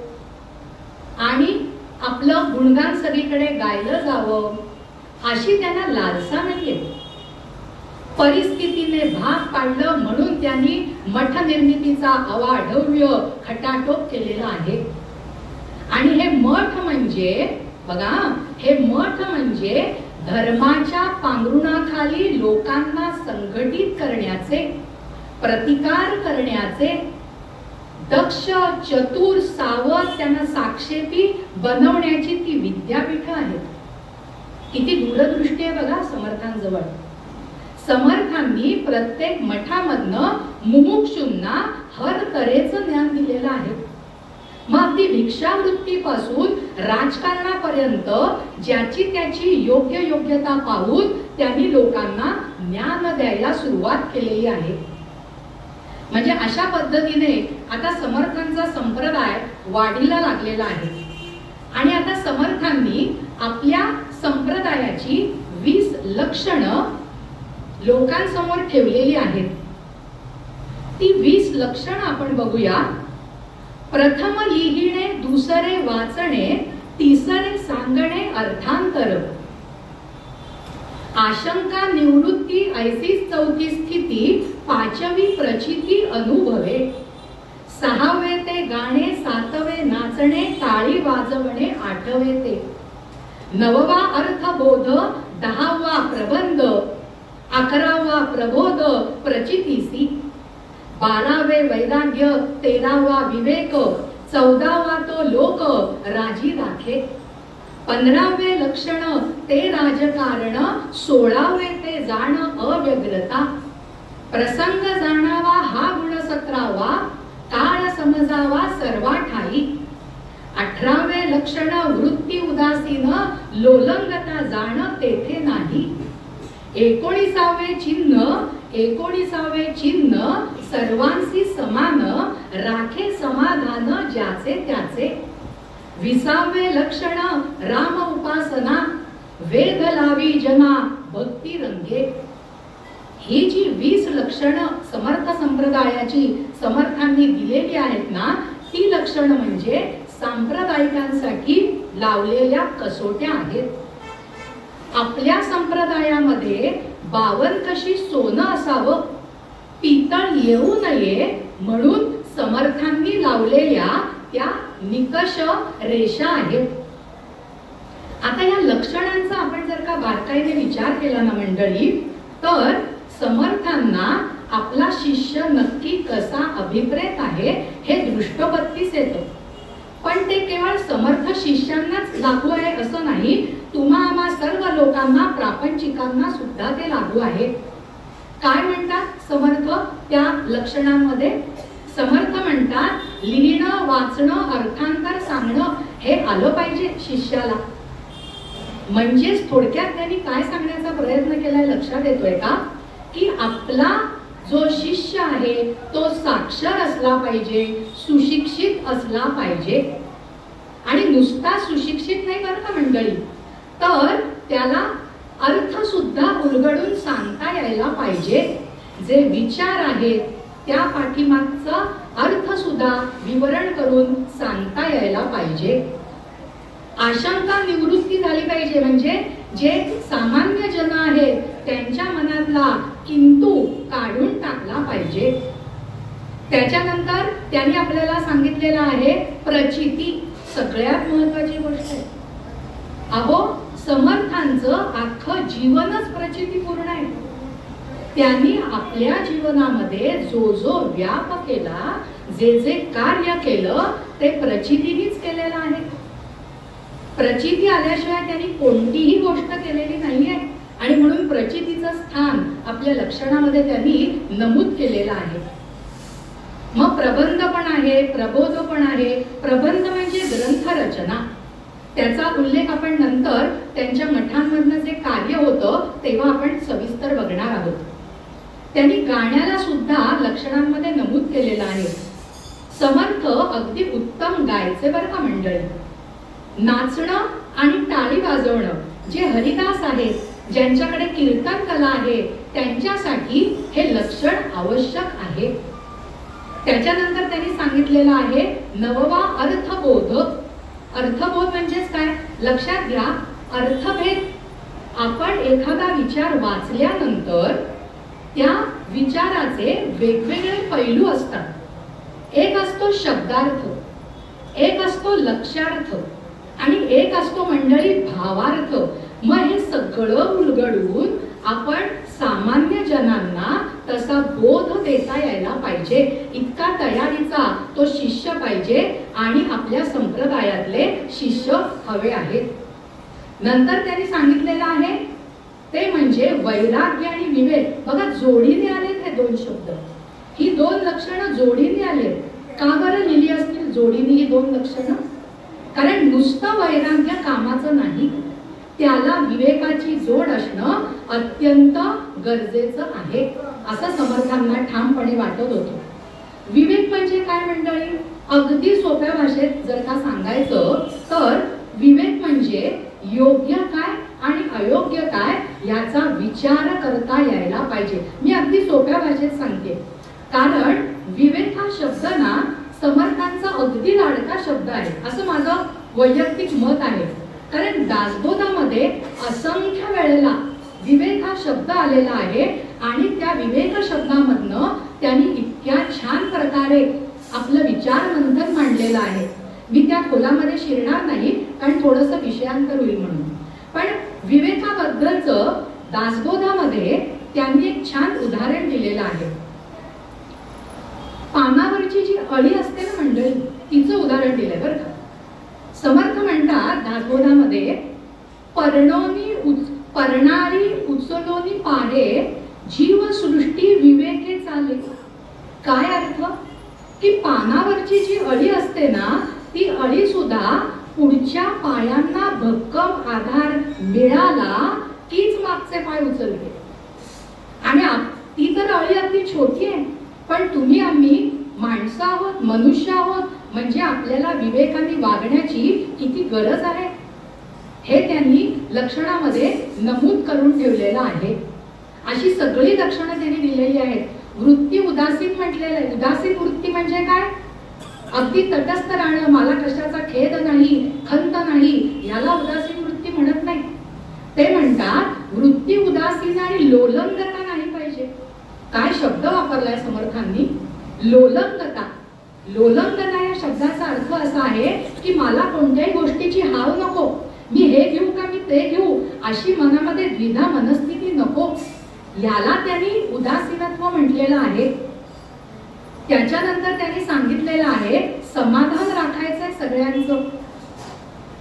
आणि आपलं गुणगान सगळीकडे गायलं जावं अशी त्यांना लालसा नाहीये. परिस्थितीने भाग पाडलं म्हणून त्यांनी मठ निर्मितीचा अवाढव्य खटाटोप केलेला आहे. आणि हे मठ म्हणजे, बघा, हे मठ म्हणजे धर्माच्या पांघरुणाखाली लोकांना संघटित करण्याचे, प्रतिकार करण्याचे, दक्ष चतुर सावध त्यांना साक्षेपी बनवण्याची ती विद्यापीठ आहेत. किती दूरदृष्टी आहे बघा समर्थांजवळ. समर्थांनी प्रत्येक मठामधनं मुमुक्षूंना हर तऱ्हेचं ज्ञान दिलेलं आहे. मग ती भिक्षावृत्तीपासून राजकारणापर्यंत ज्याची त्याची योग्यता पाहून त्यांनी लोकांना ज्ञान द्यायला सुरुवात केलेली आहे. म्हणजे अशा पद्धतीने आता समर्थांचा संप्रदाय वाढीला लागलेला आहे. आणि आता समर्थांनी आपल्या संप्रदायाची 20 लक्षणं लोकांसमोर ठेवलेली आहेत. ती 20 लक्षणं आपण बघूया. प्रथम लिहिणे, दुसरे वाचणे, तिसरे सांगणे अर्थांतर. आशंका निवृत्ती ऐसीच चौथी स्थिती, पाचवी प्रचिती अनुभवे. सहावे ते गाणे, सातवे नाचणे, टाळी वाजवणे आठवे ते. नववा अर्थबोध, 10वा प्रबंध, 11वा प्रबोध प्रचितीसी. 12वे वैराग्य, 13वा विवेक, 14वा तो लोक राजी राखे. 15वे लक्षण ते राजकारण, 16वे ते जाण अव्यग्रता. प्रसंग जाणावा हा गुण 17वा, काळ समजावा सर्वा ठाई. 18वे लक्षण वृत्ती उदासीन, लोलंगता जाण तेथे नाही. 19वे चिन्ह सर्वांशी समान, राखे समाधान ज्याचे त्याचे. 20वे लक्षण राम उपासना, वेद लावी जना भक्ती रंगे. ही जी 20 लक्षणं समर्थ संप्रदायाची समर्थांनी दिलेली आहेत ना, ती लक्षणं म्हणजे सांप्रदायिकांसाठी लावलेल्या कसोट्या आहेत. आपल्या संप्रदायामध्ये 52 कशी सोनं असावं, पितळ येऊ नये म्हणून समर्थांनी लावलेल्या त्या निकष रेषा आहेत. आता या लक्षणांचा आपण जर का बारकाईने विचार केला ना मंडळी, तर समर्थांना आपला शिष्य नक्की कसा अभिप्रेत आहे हे दृष्टपत्तीस येतं. पण ते केवळ समर्थ शिष्यांनाच लागू आहे असं नाही, तुम्हा आम्हा सर्व लोकांना, प्रापंचिकांना सुद्धा ते लागू आहे. काय म्हणतात समर्थ त्या लक्षणांमध्ये? समर्थ म्हणतात लिहिणं, वाचणं, अर्थांतर सांगणं हे आलं पाहिजे शिष्याला. म्हणजेच थोडक्यात त्यांनी काय सांगण्याचा प्रयत्न केलाय लक्षात येतोय का, की आपला जो शिष्य आहे तो साक्षर असला पाहिजे, सुशिक्षित असला पाहिजे. आणि नुसता सुशिक्षित नाही बरं का मंडळी, तर त्याला अर्थ सुद्धा उलगडून सांगता यायला पाहिजे. जे विचार आहेत त्या पाठीमागचा अर्थ सुद्धा विवरण करून सांगता यायला पाहिजे. आशंका निवृत्ती झाली पाहिजे, म्हणजे जे सामान्य जन आहेत त्यांच्या मनातला किंतु काढून टाकला पाहिजे. त्याच्यानंतर त्यांनी आपल्याला सांगितलेलं आहे प्रचिती, सगळ्यात महत्वाची गोष्ट आहे. अहो समर्थांचं अख्खं जीवनच प्रचितीपूर्ण आहे. त्यांनी आपल्या जीवनामध्ये जो जो व्याप केला, जे जे कार्य केलं ते प्रचितीनेच केलेलं आहे. प्रचिती आल्याशिवाय त्यांनी कोणतीही गोष्ट केलेली नाहीये. आणि म्हणून प्रचितीचं स्थान आपल्या लक्षणामध्ये त्यांनी नमूद केलेलं आहे. मग प्रबंध पण आहे, प्रबोध पण आहे. प्रबंध म्हणजे ग्रंथ रचना, त्याचा उल्लेख आपण नंतर त्यांच्या मठांमधनं जे कार्य होतं तेव्हा आपण सविस्तर बघणार आहोत. त्यांनी गाण्याला सुद्धा लक्षणांमध्ये नमूद केलेलं आहे. समर्थ अगदी उत्तम गायचे बरं का मंडळी. नाचणं आणि टाळी वाजवणं जे हरिदास आहेत, ज्यांच्याकडे कीर्तन कला आहे, त्यांच्यासाठी हे लक्षण आवश्यक आहे. त्याच्यानंतर त्यांनी सांगितलेलं आहे नववा अर्थबोध. अर्थबोध म्हणजेच काय लक्षात घ्या, अर्थभेद. आपण एखादा विचार वाचल्यानंतर त्या विचाराचे वेगवेगळे पैलू असतात. एक असतो शब्दार्थ, एक असतो लक्ष्यार्थ आणि एक असतो मंडळी भावार्थ. मग हे सगळं उलगडून आपण सामान्य जनांना तसा बोध देता यायला पाहिजे. इतका तयारीचा तो शिष्य पाहिजे आणि आपल्या संप्रदायातले शिष्य हवे आहेत. नंतर त्यांनी सांगितलेलं आहे ते म्हणजे वैराग्य आणि विवेक. बघा जोडीने आलेत हे दोन शब्द, ही दोन लक्षणं जोडीने आलेत. का बरं लिहिली असतील जोडीने ही दोन लक्षणं? कारण नुसतं वैराग्य कामाचं नाही, त्याला विवेकाची जोड असणं अत्यंत गरजेचं आहे असं समर्थांना ठामपणे वाटत होतं. विवेक म्हणजे काय मंडळी? अगदी सोप्या भाषेत जर का सांगायचं तर विवेक म्हणजे योग्य काय आणि अयोग्य काय याचा विचार करता यायला पाहिजे. मी अगदी सोप्या भाषेत सांगते, कारण विवेक हा शब्द ना समर्थांचा अगदी लाडका शब्द आहे असं माझं वैयक्तिक मत आहे. कारण दासबोधामध्ये असंख्य वेळेला विवेक हा शब्द आलेला आहे आणि त्या विवेक शब्दामधनं त्यांनी इतक्या छान प्रकारे आपलं विचार मंथन मांडलेलं आहे. मी त्या खोलामध्ये शिरणार नाही कारण थोडंसं विषयांतर होईल म्हणून. पण विवेकाबद्दलचं दासबोधामध्ये त्यांनी एक छान उदाहरण दिलेलं आहे. पानावरची जी अळी असते ना मंडळी, तिचं उदाहरण दिलंय बरं का. समर्थ म्हणतात दासबोधामध्ये पर्णाळी उचलोनी पाहे जीव सृष्टी विवेके चाले. काय अर्थ? की पानावरची जी अळी असते ना ती अळी सुद्धा पुढच्या पायांना भक्कम आधार मिळाला कीच मागचे पाय उचलते. आणि ती तर अळी अगदी छोटी आहे, पण तुम्ही आम्ही माणसं आहोत, मनुष्य आहोत, म्हणजे आपल्याला विवेकाने वागण्याची किती गरज आहे हे त्यांनी लक्षणामध्ये नमूद करून ठेवलेलं आहे. अशी सगळी लक्षणं त्यांनी दिलेली आहेत. वृत्ती उदासीन म्हटलेलं आहे. उदासीन वृत्ती म्हणजे काय? अगदी तटस्थ राहणं, मला कशाचा खेद नाही, खंत नाही, याला उदासीन वृत्ती म्हणत नाही. ते म्हणतात वृत्ती उदासीन आणि लोलंगता नाही पाहिजे. काय शब्द वापरलाय समर्थांनी? लोलंगता. लोलंगता या शब्दाचा अर्थ असा आहे की मला कोणत्याही गोष्टीची हाव नको, मी हे घेऊ का मी ते घेऊ अशी मनामध्ये द्विधा मनस्थिती नको. याला त्यांनी उदासीनत्व म्हटलेलं आहे. त्याच्यानंतर त्यांनी सांगितलेलं आहे समाधान राखायचंय सगळ्यांचं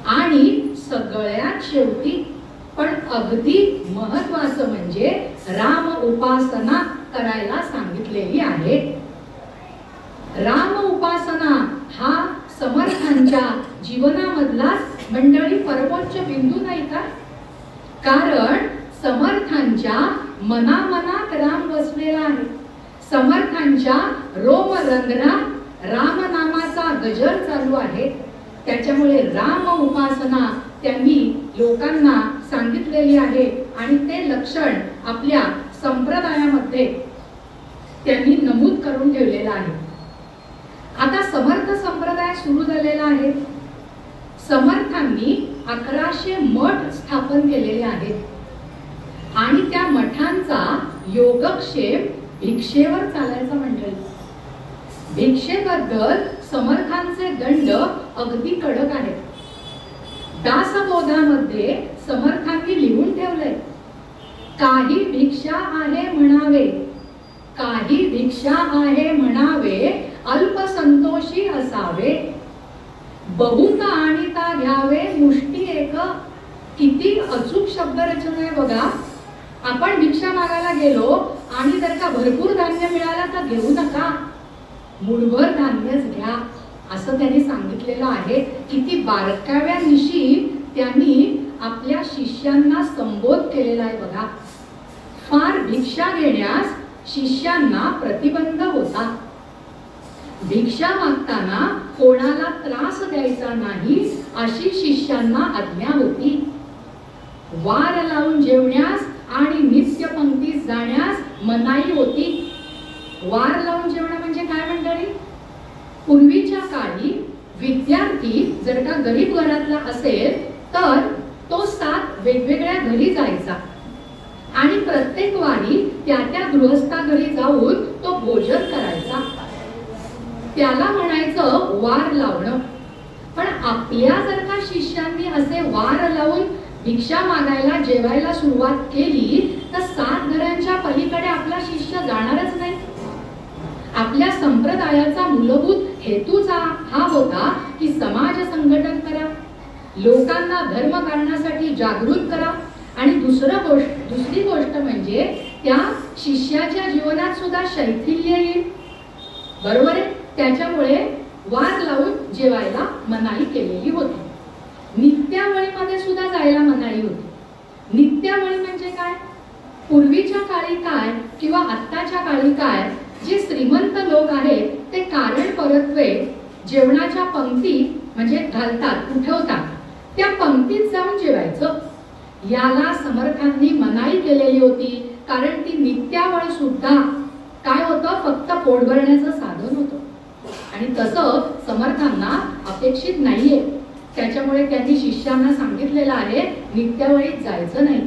आणि सगळ्यात शेवटी पण अगदी महत्वाचं म्हणजे राम उपासना करायला सांगितलेली आहे. राम उपासना हा समर्थांच्या जीवनामधलाच मंडळी परमोच्च बिंदू नाही का? कारण समर्थांच्या मनामनात राम बसलेला आहे. समर्थांच्या रोमरंध्रात रामनामाचा गजर चालू आहे. त्याच्यामुळे राम उपासना त्यांनी लोकांना सांगितलेली आहे आणि ते लक्षण आपल्या संप्रदायामध्ये त्यांनी नमूद करून ठेवलेलं आहे. आता समर्थ संप्रदाय सुरू झालेला आहे. समर्थांनी 1100 मठ स्थापन केलेले आहेत आणि त्या मठांचा योगक्षेम भिक्षेवर चालायचा मंडळी. भिक्षेबद्दल समर्थांचे दंड अगदी कडक आहेत. दासबोधामध्ये समर्थांनी लिहून ठेवलंय, काही भिक्षा आहे म्हणावे, काही भिक्षा आहे म्हणावे, अल्पसंतोषी असावे, बहुत आणिता घ्यावे मुष्टी एक. किती अचूक शब्दरचना आहे बघा. आपण भिक्षा मागायला गेलो आणि जर का भरपूर धान्य मिळालं तर घेऊ नका, मुठभर धान्यच घ्या असं त्यांनी सांगितलेलं आहे. किती बारकाव्यानिशी त्यांनी आपल्या शिष्यांना संबोध केलेला आहे बघा. फार भिक्षा घेण्यास शिष्यांना प्रतिबंध होता. भिक्षा मागताना कोणाला त्रास द्यायचा नाही अशी शिष्यांना आज्ञा होती. वार लावून जेवण्यास आणि नित्य पंक्तीस जाण्यास मनाई होती. वार लावून जेवण म्हणजे काय मंडळी? पूर्वीच्या काळी विद्यार्थी जर का गरीब घरातला असेल तर तो 7 वेगवेगळ्या घरी जायचा आणि प्रत्येक वारी त्या गृहस्था घरी जाऊन तो भोजन करायचा. त्याला म्हणायचं वार लावणं. पण आपल्या जर का शिष्यांनी असे वार लावून भिक्षा मागायला जेवायला सुरुवात केली तर 7 घरांच्या पलीकडे आपला शिष्य जाणारच नाही. आपल्या संप्रदायाचा मूलभूत हेतूच हा होता की समाज संघटन करा, लोकांना धर्म करण्यासाठी जागृत करा आणि दुसरी गोष्ट म्हणजे त्या शिष्याच्या जीवनात सुद्धा शैथिल्य येईल. बरोबर आहे. त्याच्यामुळे वार लावून जेवायला मनाई केलेली होती. नित्यावळीमध्ये सुद्धा जायला मनाई होती. नित्यावळी म्हणजे काय? पूर्वीच्या काळी काय किंवा आत्ताच्या काळी काय, जे श्रीमंत लोक आहेत ते कारण परत्वे जेवणाच्या पंक्ती म्हणजे घालतात, उठवतात, त्या पंक्तीत जाऊन जेवायचं. याला समर्थांनी मनाई केलेली होती. कारण ती नित्यावळ सुद्धा काय होतं, फक्त पोट भरण्याचं साधन होतं आणि तसं समर्थांना अपेक्षित नाहीये. त्याच्यामुळे त्यांनी शिष्यांना सांगितलेलं आहे नित्यावळीत जायचं नाही.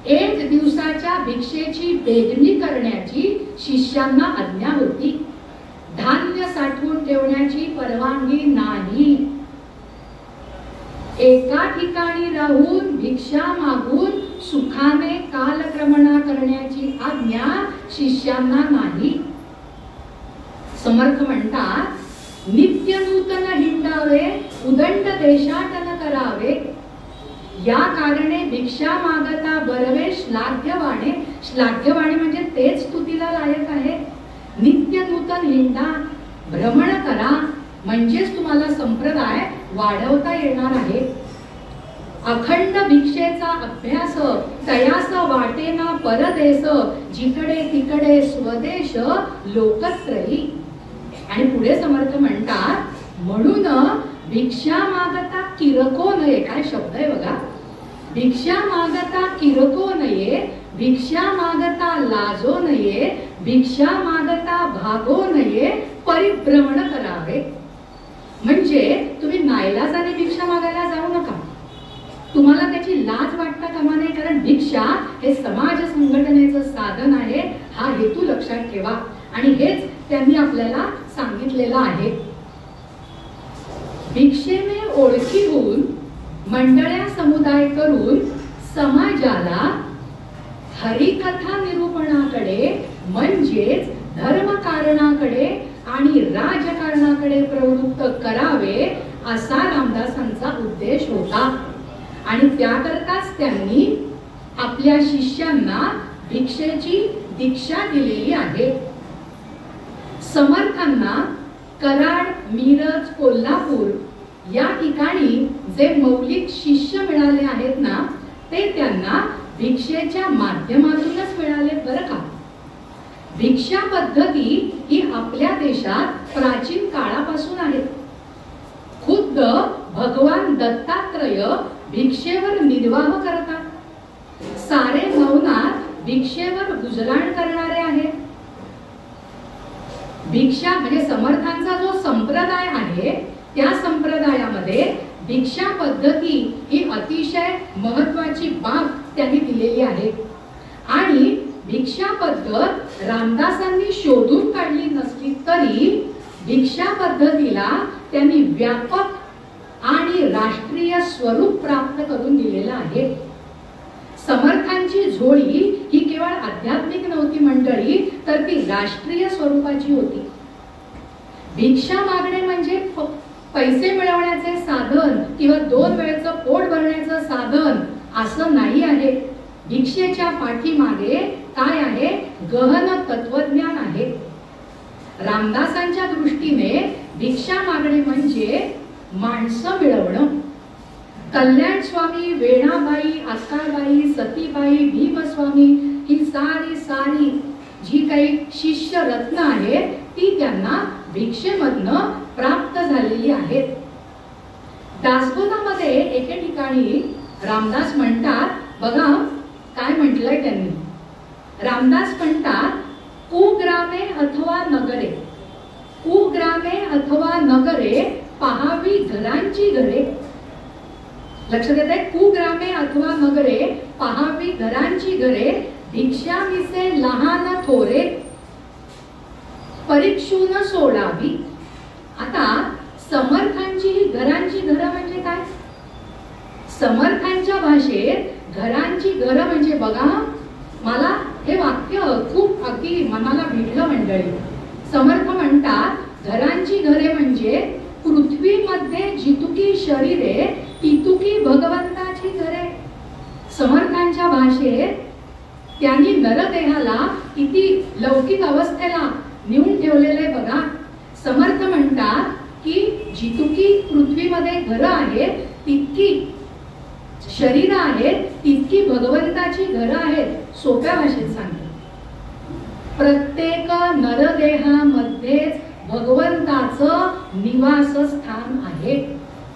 1 दिवसाच्या भिक्षेची बेगणी करण्याची शिष्यांना आज्ञा होती. धान्य साठवून ठेवण्याची परवानगी नाही. एका ठिकाणी राहून भिक्षा मागून सुखाने कालक्रमणा करण्याची आज्ञा शिष्यांना नाही. समर्थ म्हणतात, नित्य नूतन हिंडावे, उदंड देशाटन करावे, या कारणे भिक्षा मागता बरवे श्लाघ्यवाणे. श्लाघ्यवाणे म्हणजे तेच स्तुतीला लायक आहे. नित्य नूतन हिंडा, भ्रमण करा, म्हणजेच तुम्हाला संप्रदाय वाढवता येणार आहे. अखंड भिक्षेचा अभ्यास, तयास वाटेना परदेश, जिकडे तिकडे स्वदेश लोकत्रयी. आणि पुढे समर्थ म्हणतात, म्हणून भिक्षा मागता किरको नये. काय शब्द आहे बघा. भिक्षा मागता किरको नये, भिक्षा मागता लाजो नये, भिक्षा मागता भागो नये, परिभ्रमण करावे. म्हणजे तुम्ही नाईलाजाने भिक्षा मागायला जाऊ नका. तुम्हाला त्याची लाज वाटता कामा नये. कारण भिक्षा हे समाज संघटनेचं साधन आहे, हा हेतू लक्षात ठेवा. आणि हेच त्यांनी आपल्याला सांगितलेलं आहे. भिक्षेने ओळखी होऊन मंडळ्या समुदाय करून समाजाला हरिकथा निरूपणाकडे म्हणजेच धर्मकारणाकडे आणि राजकारणाकडे प्रवृत्त करावे असा रामदासांचा उद्देश होता. आणि त्याकरताच त्यांनी आपल्या शिष्यांना भिक्षेची दीक्षा दिलेली आहे. समर्थांना कराड, मिरज, कोल्हापूर या ठिकाणी जे मौलिक शिष्य मिळाले आहेत ना, ते त्यांना भिक्षेच्या माध्यमातूनच मिळाले बरं का. भिक्षा पद्धती ही आपल्या देशात प्राचीन काळापासून आहे. खुद्द भगवान दत्तात्रय भिक्षेवर निर्वाह करतात. सारे नवनाथ भिक्षेवर गुजराण करणारे आहेत. भिक्षा म्हणजे समर्थांचा जो संप्रदाय आहे, त्या संप्रदायामध्ये भिक्षा पद्धती ही अतिशय महत्वाची बाब त्यांनी दिलेली आहे. आणि भिक्षा पद्धत रामदासांनी शोधून काढली नसली तरी भिक्षा पद्धतीला त्यांनी व्यापक आणि राष्ट्रीय स्वरूप प्राप्त करून दिलेलं आहे. समर्थांची झोळी ही केवळ आध्यात्मिक नव्हती मंडळी, तर ती राष्ट्रीय स्वरूपाची होती. भिक्षा मागणे म्हणजे पैसे मिळवण्याचे साधन किंवा 2 वेळचं पोट भरण्याचं साधन असं नाही आहे. भिक्षेच्या पाठीमागे काय आहे? गहन तत्वज्ञान आहे. रामदासांच्या दृष्टीने भिक्षा मागणे म्हणजे माणसं मिळवणं. कल्याण स्वामी, वेणाबाई, आक्काबाई, सतीबाई, भीमस्वामी ही सारी जी काही शिष्य रत्न आहेत ती त्यांना भिक्षेमधनं प्राप्त झालेली आहेत. दासबोधामध्ये एके ठिकाणी रामदास म्हणतात, बघा काय म्हटलंय त्यांनी. रामदास म्हणतात, कुग्रामे अथवा नगरे, कुग्रामे अथवा नगरे पहावी घरांची घरे. लक्षात येत आहे? कुग्रामे अथवा नगरे पहावी घरांची घरे, भिक्षा मिसे लहान थोरे परीक्षून सोडावी. आता समर्थांची ही घरांची घरं म्हणजे काय? समर्थांच्या भाषेत घरांची घरं म्हणजे बघा, मला हे वाक्य खूप अगदी मनाला भिडलं मंडळी. समर्थ म्हणतात घरांची घरे म्हणजे पृथ्वीमध्ये जितुकी शरीरे तितुकी भगवंताची घरे. समर्थांच्या भाषेत त्यांनी नरदेहाला किती लौकिक अवस्थेला नेऊन ठेवलेले बघा. समर्थ म्हणतात की जितुकी पृथ्वीमध्ये घरं आहेत तितकी शरीर आहेत तितकी भगवंताची घरं आहेत. सोप्या भाषेत सांगतात, प्रत्येक नरदेहामध्येच भगवंताचं निवासस्थान आहे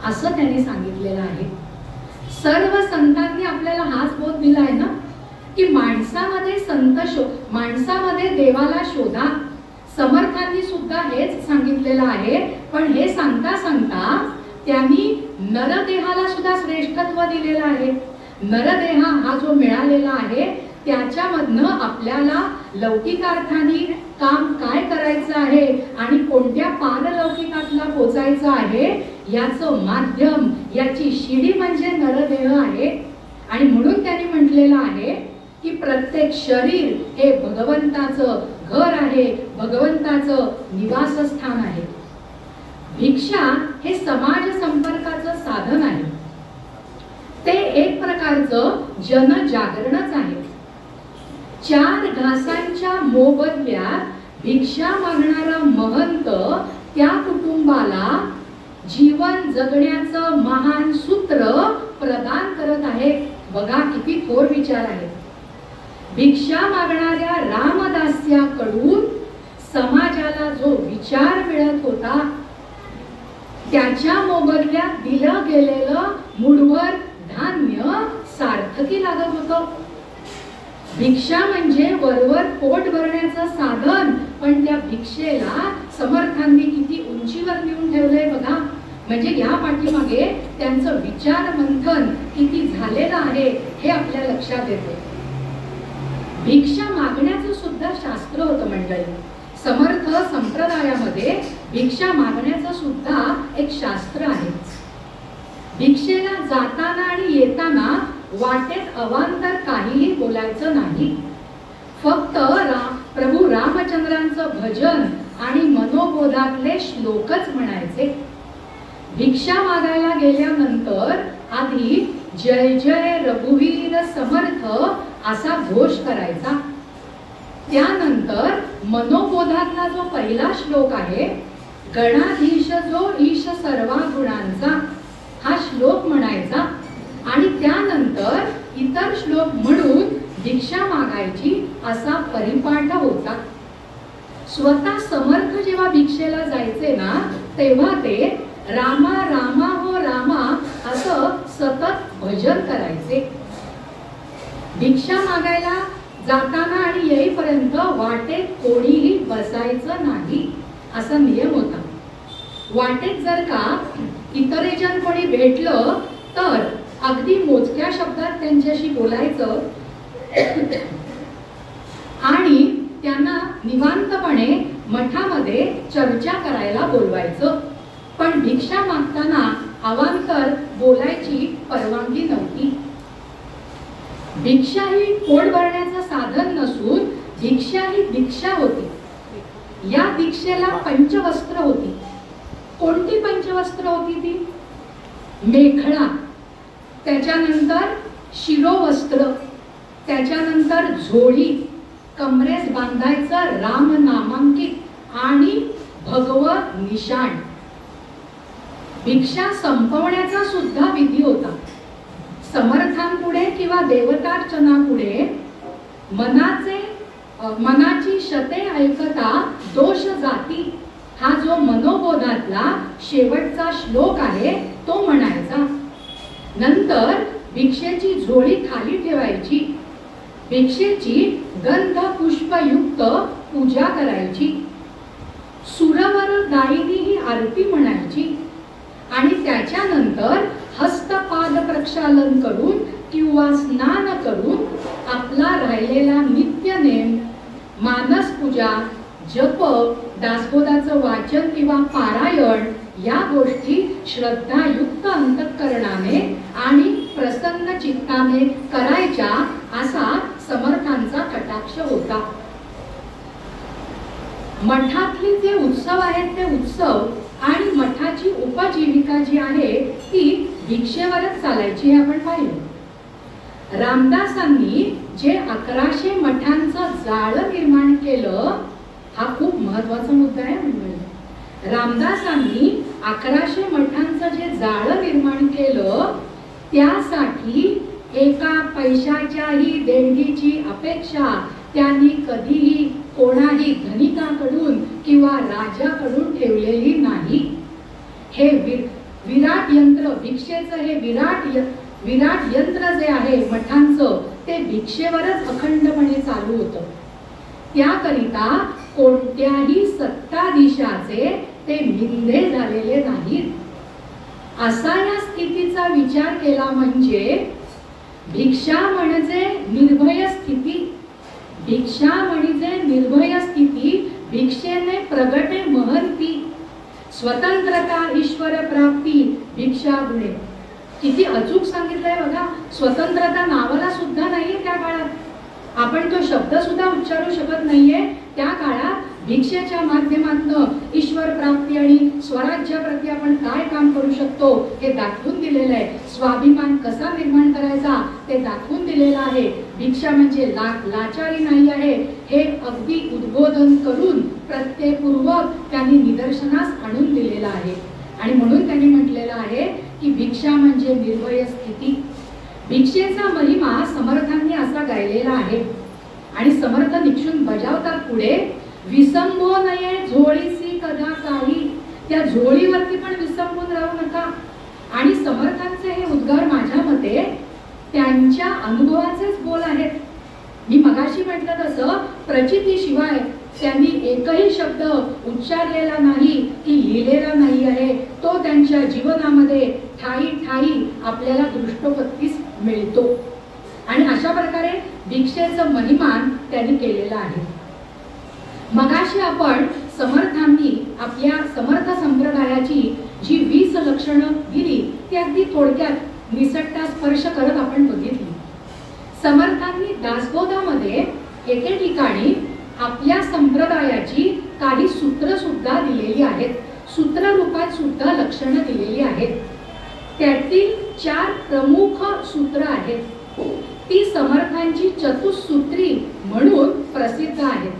असं त्यांनी सांगितलेलं आहे. सर्व संतांनी आपल्याला हाच बोध दिला आहे ना की माणसामध्ये माणसामध्ये देवाला शोधा. समर्थांनी सुद्धा हेच सांगितलेलं आहे. पण हे सांगता सांगता त्यांनी नरदेहाला सुद्धा श्रेष्ठत्व दिलेलं आहे. नरदेहा हा जो मिळालेला आहे त्याच्यामधनं आपल्याला लौकिकार्थाने काम काय करायचं आहे आणि कोणत्या पारलौकिकातला पोचायचं आहे याचं माध्यम, याची शिडी म्हणजे नरदेह आहे. आणि म्हणून त्यांनी म्हटलेलं आहे की प्रत्येक शरीर हे भगवंताचं घर आहे, भगवंताचं निवासस्थान आहे. भिक्षा हे समाज संपर्काचं साधन आहे. ते एक प्रकारचं जनजागरणच आहे. 4 घासांच्या मोबदल्यात भिक्षा मागणारा महंत त्या कुटुंबाला जीवन जगण्याचं महान सूत्र प्रदान करत आहे. बघा किती थोर विचार आहे. भिक्षा मागणाऱ्या रामदास्याकडून समाजाला जो विचार मिळत होता त्याच्या मोबदल्यात दिलं गेलेलं मुठभर धान्य सार्थकी लागत होतं. भिक्षा म्हणजे वरवर पोट भरण्याचं साधन, पण त्या भिक्षेला समर्थांनी किती उंचीवर नेऊन ठेवलंय बघा. म्हणजे या पाठीमागे त्यांचं विचार मंथन किती झालेलं आहे हे आपल्या लक्षात येते. भिक्षा मागण्याचं सुद्धा शास्त्र होतं मंडळी. समर्थ संप्रदायामध्ये भिक्षा मागण्याचं सुद्धा एक शास्त्र आहे. भिक्षेला जाताना आणि येताना वाटेत अवांतर काहीही बोलायचं नाही. फक्त प्रभू रामचंद्रांचं भजन आणि मनोबोधातले श्लोकच म्हणायचे. भिक्षा मागायला गेल्यानंतर आधी जय जय रघुवीर समर्थ असा घोष करायचा. त्यानंतर मनोबोधातला जो पहिला श्लोक आहे, गणाधीश जो ईश सर्वा गुणांचा, हा श्लोक म्हणायचा. आणि त्यानंतर इतर श्लोक म्हणून भिक्षा मागायची असा परिपाठ होता. स्वतः समर्थ जेव्हा भिक्षेला जायचे ना, तेव्हा ते रामा रामा हो रामा असं सतत भजन करायचे. भिक्षा मागायला जाताना आणि येईपर्यंत वाटेत कोणीही बसायचं नाही असा नियम होता. वाटेत जर का इतरेजण कोणी भेटलं तर अगदी मोजक्या शब्दात त्यांच्याशी बोलायचं आणि त्यांना निवांतपणे मठामध्ये चर्चा करायला बोलवायचं. पण भिक्षा मागताना अवांतर बोलायची परवानगी नव्हती. भिक्षा ही पोट भरण्याचं साधन नसून भिक्षा ही दीक्षा होती. या दीक्षेला पंचवस्त्र होती. कोणती पंचवस्त्र होती ती? मेखळा, त्याच्यानंतर शिरोवस्त्र, त्याच्यानंतर झोळी, कमरेस बांधायचं राम नामांकित आणि भगवत निशाण. भिक्षा संपवण्याचा सुद्धा विधी होता. समर्थांपुढे किंवा देवतार्चनापुढे मनाची शते ऐकता दोष जाती हा जो मनोबोधातला शेवटचा श्लोक आहे तो म्हणायचा. नंतर भिक्षेची झोळी खाली ठेवायची. भिक्षेची गंध पुष्पयुक्त पूजा करायची. सुरवर दायिनी ही आरती म्हणायची. आणि त्याच्यानंतर हस्तपाद प्रक्षालन करून किंवा स्नान करून आपला राहिलेला नित्यनेम, मानस पूजा, जप, दासबोधाचं वाचन किंवा पारायण या गोष्टी श्रद्धायुक्त अंतःकरणाने आणि प्रसन्न चित्ताने करायच्या असा समर्थांचा कटाक्ष होता. मठातले जे उत्सव आहेत ते उत्सव आणि मठाची उपजीविका जी आहे ती भिक्षेवरच चालायची हे आपण पाहिलं. रामदासांनी जे 1100 मठांचं जाळं निर्माण केलं हा खूप महत्वाचा मुद्दा आहे. म्हणजे रामदासांनी 1100 मठांचं जे जाळं निर्माण केलं त्यासाठी एका पैशाच्याही देणगीची अपेक्षा त्यांनी कधीही कोणाही धनिकाकडून किंवा राजाकडून ठेवलेली नाही. हे विराट यंत्र, भिक्षेचं हे विराट यंत्र जे आहे मठांचं ते भिक्षेवरच अखंडपणे चालू होतं. त्याकरिता कोणत्याही सत्ताधीशाचे ते निंदे झालेले नाहीत. असा या स्थितीचा विचार केला म्हणजे भिक्षा म्हणजे निर्भय स्थिती. भिक्षा म्हणजे निर्भय स्थिती. भिक्षेने प्रगटे महंती. स्वतंत्रता ईश्वर प्राप्ती भिक्षा गुणे. किती अचूक सांगितलंय बघा. स्वतंत्रता नावाला सुद्धा नाहीये त्या काळात. आपण तो शब्द सुद्धा उच्चारू शकत नाहीये. त्या काळात भिक्षेच्या माध्यमातून ईश्वर प्राप्ती आणि स्वराज्याप्रती आपण काय काम करू शकतो हे दाखवून दिलेलं आहे. स्वाभिमान कसा निर्माण करायचा ते दाखवून दिलेलं आहे. भिक्षा म्हणजे लाचारी नाही आहे हे अगदी उद्बोधन करून प्रत्ययपूर्वक त्यांनी निदर्शनास आणून दिलेलं आहे. आणि म्हणून त्यांनी म्हटलेलं आहे की भिक्षा म्हणजे निर्भय स्थिती. भिक्षेचा महिमा समर्थांनी असा गायलेला आहे आणि समर्थ निक्षून बजावतात पुढे. विसंबो नये झोळीसी कदा काही. त्या झोळीवरती पण विसंबून राहू नका. आणि समर्थांचे हे उद्गार माझ्या मते त्यांच्या अनुभवाचेच बोल आहेत. मी मगाशी म्हटलं तसं प्रचितीशिवाय त्यांनी एकही शब्द उच्चारलेला नाही की लिहिलेला नाही आहे. तो त्यांच्या जीवनामध्ये ठाई ठाई आपल्याला दृष्टोपत्तीस मिळतो. आणि अशा प्रकारे भिक्षेचं महिमान त्यांनी केलेलं आहे. मगाशी आपण समर्थांनी आपल्या समर्थ संप्रदायाची जी 20 लक्षणं दिली ती अगदी थोडक्यात निसटता स्पर्श करत आपण बघितली. समर्थांनी दासबोधामध्ये एके ठिकाणी आपल्या संप्रदायाची काही सूत्र सुद्धा दिलेली आहेत, सूत्र रूपात सुद्धा लक्षणं दिलेली आहेत. त्यातील 4 प्रमुख सूत्र आहेत. ती समर्थांची चतुसूत्री म्हणून प्रसिद्ध आहेत.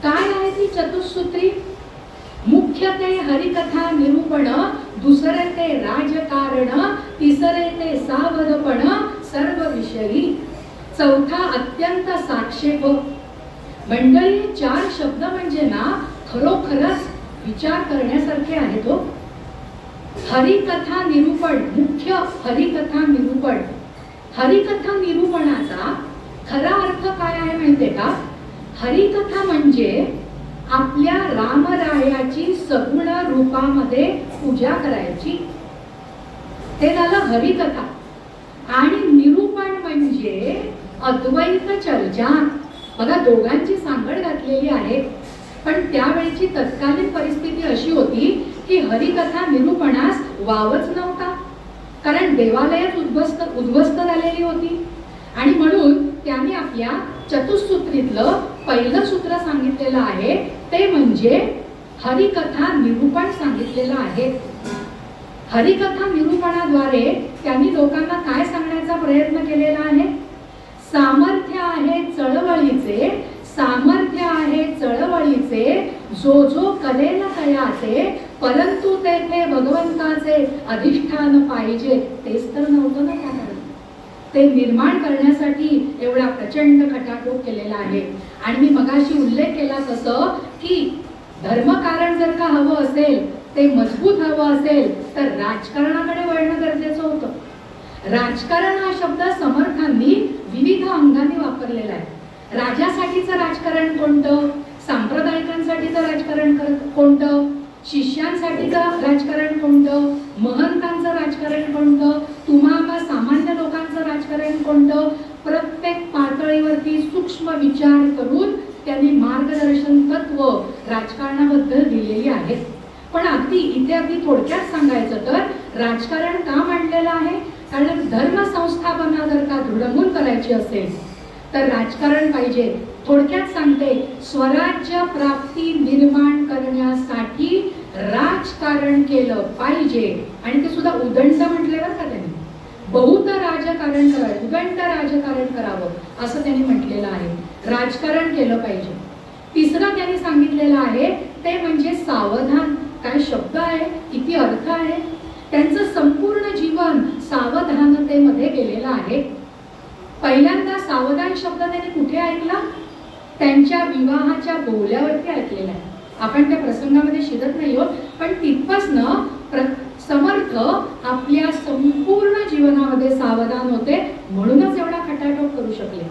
काय आहे ती चतुसूत्री? मुख्य ते हरिकथा निरूपण, दुसरे ते राजकारण, तिसरे ते सावधपण सर्व विषयी, चौथा अत्यंत साक्षेप. मंडळी 4 शब्द म्हणजे ना खरोखरच विचार करण्यासारखे आहेत. हो, हरिकथा निरूपण, मुख्य हरिकथा निरूपण. हरिकथा निरूपणाचा खरा अर्थ काय आहे माहितीये का? हरिकथा म्हणजे आपल्या रामरायाची सगुण रूपामध्ये पूजा करायची, ते झालं हरिकथा. आणि निरूपण म्हणजे अद्वैत चर्चा. बघा, दोघांची सांगड घातलेली आहे. पण त्यावेळची तत्कालीन परिस्थिती अशी होती की हरिकथा निरूपणास वावच नव्हता, कारण देवालयात उद्ध्वस्त झालेली होती. आणि म्हणून त्यांनी आपल्या चतुसूत्रीतलं पहिलं सूत्र सांगितलेलं आहे, ते म्हणजे हरिकथा निरूपण सांगितलेलं आहे. हरिकथा निरूपणाद्वारे त्यांनी लोकांना काय सांगण्याचा प्रयत्न केलेला आहे? सामर्थ्य आहे चळवळीचे, सामर्थ्य आहे चळवळीचे, जो जो कलेल तयाचे, परंतु तेथे भगवंताचे अधिष्ठान पाहिजे. तेच तर नव्हतं ना त्याला. ते निर्माण करण्यासाठी एवढा प्रचंड खटाटोप केलेला आहे. आणि मी मगाशी उल्लेख केला तसं की धर्मकारण जर का हवं असेल, ते मजबूत हवं असेल, तर राजकारणाकडे वळणं गरजेचं होतं. राजकारण हा शब्द समर्थांनी विविध अंगाने वापरलेला आहे. राजासाठीचं राजकारण कोणतं, सांप्रदायिकांसाठीचं राजकारण कोणतं, शिष्यांसाठीचं राजकारण कोणतं, महंतांचं राजकारण कोणतं, तुम्हा सामान्य लोकांचं राजकारण कोणतं. प्रत्येक पातळीवरती सूक्ष्म विचार करून त्यांनी मार्गदर्शन तत्व राजकारणाबद्दल दिलेली आहेत. पण अगदी थोडक्यात सांगायचं तर राजकारण का मांडलेलं आहे? कारण धर्म संस्थापना जर का दृढमूल करायची असेल तर राजकारण पाहिजे. थोडक्यात सांगते, स्वराज्य प्राप्ती निर्माण करण्यासाठी राजकारण केलं पाहिजे. आणि ते सुद्धा उदंड म्हटले बरं का त्यांनी, बहुत राजकारण करावं, उदंड राजकारण करावं असं त्यांनी म्हटलेलं आहे. राजकारण केलं पाहिजे. तिसरं त्यांनी सांगितलेलं आहे ते म्हणजे सावधान. काय शब्द आहे, किती अर्थ आहे. त्यांचं संपूर्ण जीवन सावधानतेमध्ये गेलेलं आहे. पहिल्यांदा सावधान शब्द त्यांनी कुठे ऐकला? त्यांच्या विवाहाच्या बोल्यावरती ऐकलेला आहे. आपण त्या प्रसंगामध्ये शिरत नाही आहोत, पण तिथपासनं समर्थ आपल्या संपूर्ण जीवनामध्ये सावधान होते, म्हणूनच एवढा खटाटोप करू शकले.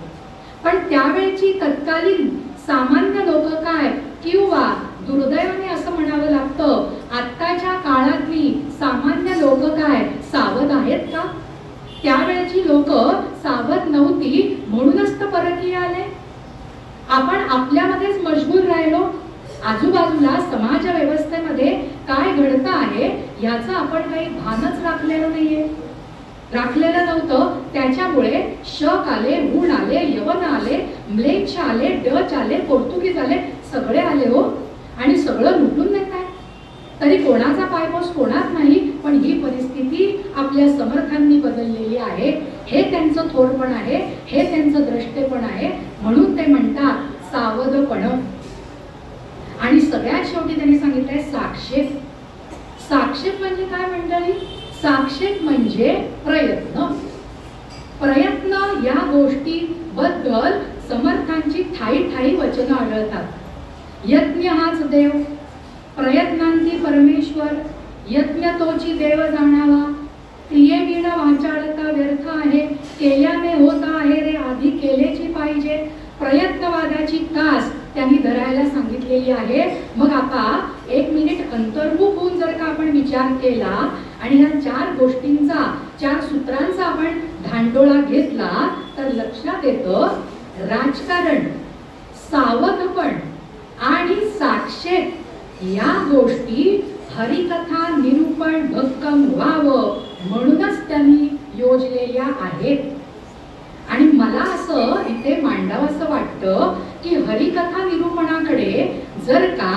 पण त्यावेळची तत्कालीन सामान्य लोक काय, किंवा दुर्दैवाने असं म्हणावं लागतं, आत्ताच्या काळातली सामान्य लोक काय सावध आहेत का? त्यावेळची लोक सावध नव्हती, म्हणूनच तर परकीय आले. आपण आपल्यामध्येच मशगूल राहिलो. आजूबाजूला समाज व्यवस्थेमध्ये काय घडतं आहे याचं आपण काही भानच राखलेलं नाहीये, राखलेलं नव्हतं. त्याच्यामुळे शक आले, ऊन आले, यवन आले, म्लेच्छ आले, डच आले, पोर्तुगीज आले, सगळे आले हो. आणि सगळं लुटून नेत आहे. तरी कोणाचा पायपोस कोणाच नाही. पण ही परिस्थिती आपल्या समर्थांनी बदललेली आहे. हे त्यांचं थोरपण आहे, हे त्यांचं द्रष्टेपण आहे. म्हणून ते म्हणतात सावधपण. आणि सगळ्यात शेवटी त्यांनी सांगितलंय साक्षेप. साक्षेप म्हणजे काय मंडळी? साक्षेप म्हणजे प्रयत्न. प्रयत्न या गोष्टीबद्दल समर्थांची ठाई ठाई वचनं आढळतात. यज्ञ हाच देव, प्रयत्नांती परमेश्वर, यज्ञ तोची देव जाणावा, क्रियेविण वाचाळता व्यर्थ आहे, केल्याने होत आहे रे आधी केलेची पाहिजे. प्रयत्नवादाची कास त्यांनी धरायला सांगितलेली आहे. मग आता 1 मिनिट अंतर्मुख होऊन जर का आपण विचार केला आणि ह्या 4 गोष्टींचा, 4 सूत्रांचा आपण धांडोळा घेतला तर लक्षात येतं राजकारण, सावधपण आणि साक्षेप या गोष्टी हरिकथा निरूपण भक्कम व्हावं म्हणूनच त्यांनी योजलेल्या आहेत. आणि मला असं इथे मांडावंसं वाटतं की हरिकथा निरूपणाकडे जर का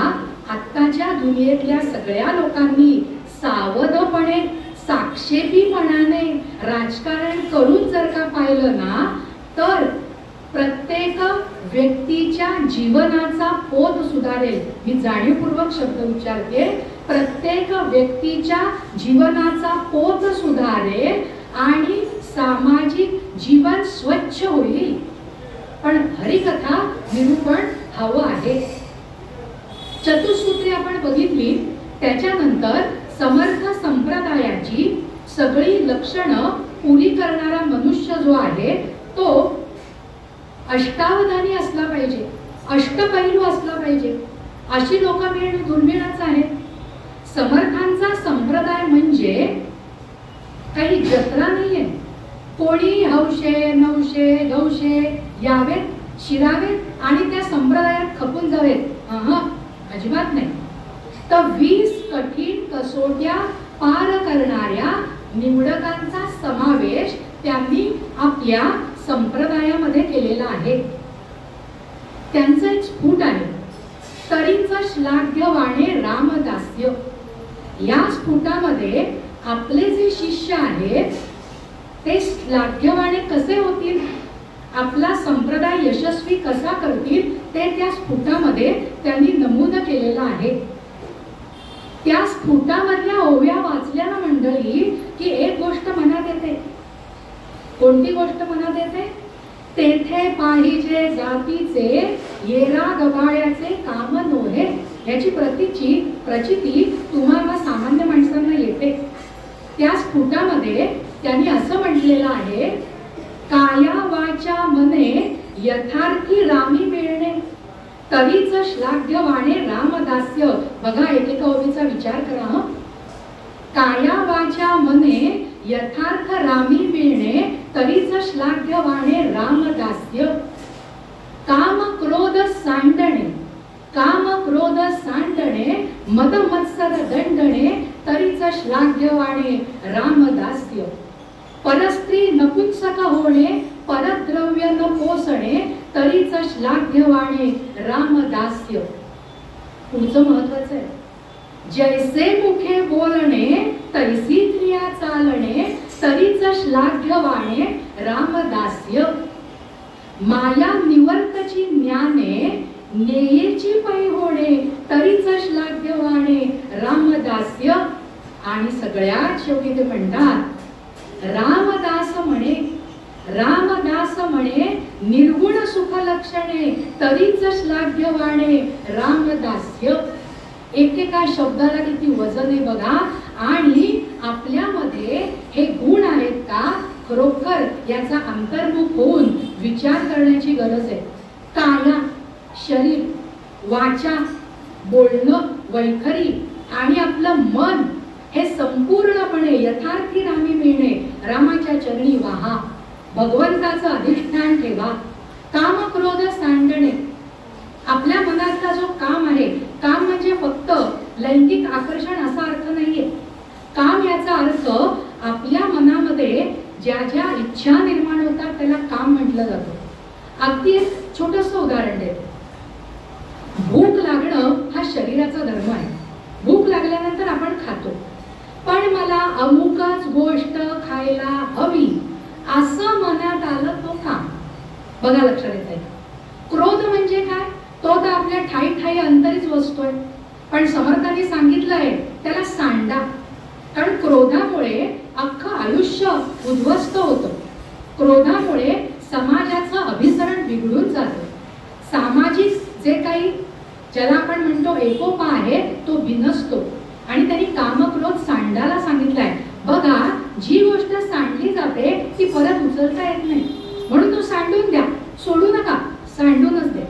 आत्ताच्या दुनियेतल्या सगळ्या लोकांनी सावधपणे साक्षेपीपणाने राजकारण करून जर का पाहिलं ना, तर प्रत्येक व्यक्तीच्या जीवनाचा पोत सुधारेल. मी जाणीवपूर्वक शब्द उच्चारते, प्रत्येक व्यक्तीच्या जीवनाचा पोत सुधारेल आणि सामाजिक जीवन स्वच्छ होईल. पण हरिकथा निरूपण हवं आहे. चतुसूत्री आपण बघितली, त्याच्यानंतर समर्थ संप्रदायाची सगळी लक्षणं पुरी करणारा मनुष्य जो आहे तो अष्टावधानी असला पाहिजे, अष्टपैलू असला पाहिजे. अशी लोक मिळणं दुर्मिळच आहे. समर्थांचा संप्रदाय म्हणजे काही जत्रा नाहीये. कोणी हौशे नवशे गौशे यावेत, शिरावेत आणि त्या संप्रदायात खपून जावेत, अजिबात नाही. तर 20 कठीण कसोट्या पार करणाऱ्या निवडकांचा समावेश त्यांनी आपल्या संप्रदायामध्ये केलेला आहे. त्यांचं एक स्फुट आहे, तरीच श्लाघ्यवाणे रामदास्य. या स्फुटामध्ये आपले जे शिष्य आहेत ते श्लाघ्यवाणे कसे होतील, आपला संप्रदाय यशस्वी कसा करतील, ते त्या स्फुटामध्ये त्यांनी नमूद केलेलं आहे. त्या स्फुटामधल्या ओव्या वाचल्या ना मंडळी की एक गोष्ट मनात येते. कोणती गोष्ट मनात येते? तेथे पाहिजे जातीचे येरा गबाळ्याचे काम नोहे. याची प्रचिती तुम्हाला सामान्य माणसांना येते. त्या स्फुटामध्ये त्यांनी असं म्हटलेलं आहे, काया वाचा मने यथार्थी रामी मिळणे, तरीच श्लाघ्यवाणे रामदास्य. बघा, एकेका ओवीचा विचार करा. काया वाचा मने यथार्थ रामी मिळणे, तरीच श्लाघ्यवाणे रामदास्य. काम क्रोध सांडणे, काम क्रोध सांडणे, मद मत्सर दंडणे, तरीच श्लाघ्यवाणे रामदास्य. परस्त्री नपुंसक होणे, परद्रव्य न पोसणे, तरीच श्लाघ्यवाणे रामदास्य. पुढचं महत्वाचं आहे, जैसे मुखे बोलणे तैसी क्रिया चालणे, तरीच श्लाघ्यवाणे रामदास्य. माया निवर्तची ज्ञाने नेयेची पै होणे, तरीच श्लाघ्यवाणे रामदास्य. आणि सगळ्यात शेवटी ते म्हणतात, रामदास म्हणे, रामदास म्हणे निर्गुण सुख लक्षणे, तरीच श्लाघ्यवाणे रामदास्य. एकेका शब्दाला किती वजन आहे बघा. आणि आपल्यामध्ये हे गुण आहेत का खरोखर याचा अंतर्मुख होऊन विचार करण्याची गरज आहे. काया शरीर, वाचा बोलणं, वैखरी आणि आपलं मन हे संपूर्णपणे यथार्थी रामी मिळणे, रामाच्या चरणी वाहा, भगवंताचं अधिष्ठान ठेवा. काम क्रोध सांडणे, आपल्या मनातला जो काम आहे, काम म्हणजे फक्त लैंगिक आकर्षण असा अर्थ नाहीये. काम याचा अर्थ आपल्या मनामध्ये ज्या ज्या इच्छा निर्माण होतात त्याला काम म्हटलं जातं. अगदी एक छोटंसं उदाहरण देते. भूक लागणं हा शरीराचा धर्म आहे. भूक लागल्यानंतर आपण खातो. पण मला अमुकच गोष्ट खायला हवी असं मनात आलं तो काम. बघा, लक्षात येत आहे. क्रोध म्हणजे काय? तो तर आपल्या ठाई ठाई अंतरीच वसतोय. पण समर्थांनी सांगितलंय त्याला सांडा. कारण क्रोधामुळे अख्खं आयुष्य उद्ध्वस्त होतं. क्रोधामुळे समाजाचं अभिसरण बिघडून जातं. सामाजिक जे काही ज्याला आपण म्हणतो एकोपा आहे तो बिनसतो. आणि त्यांनी कामक्रोध सांडायला सांगितलंय. बघा, जी गोष्ट सांडली जाते ती परत उचलता येत नाही. म्हणून तो सांडून द्या, सोडू नका, सांडूनच द्या.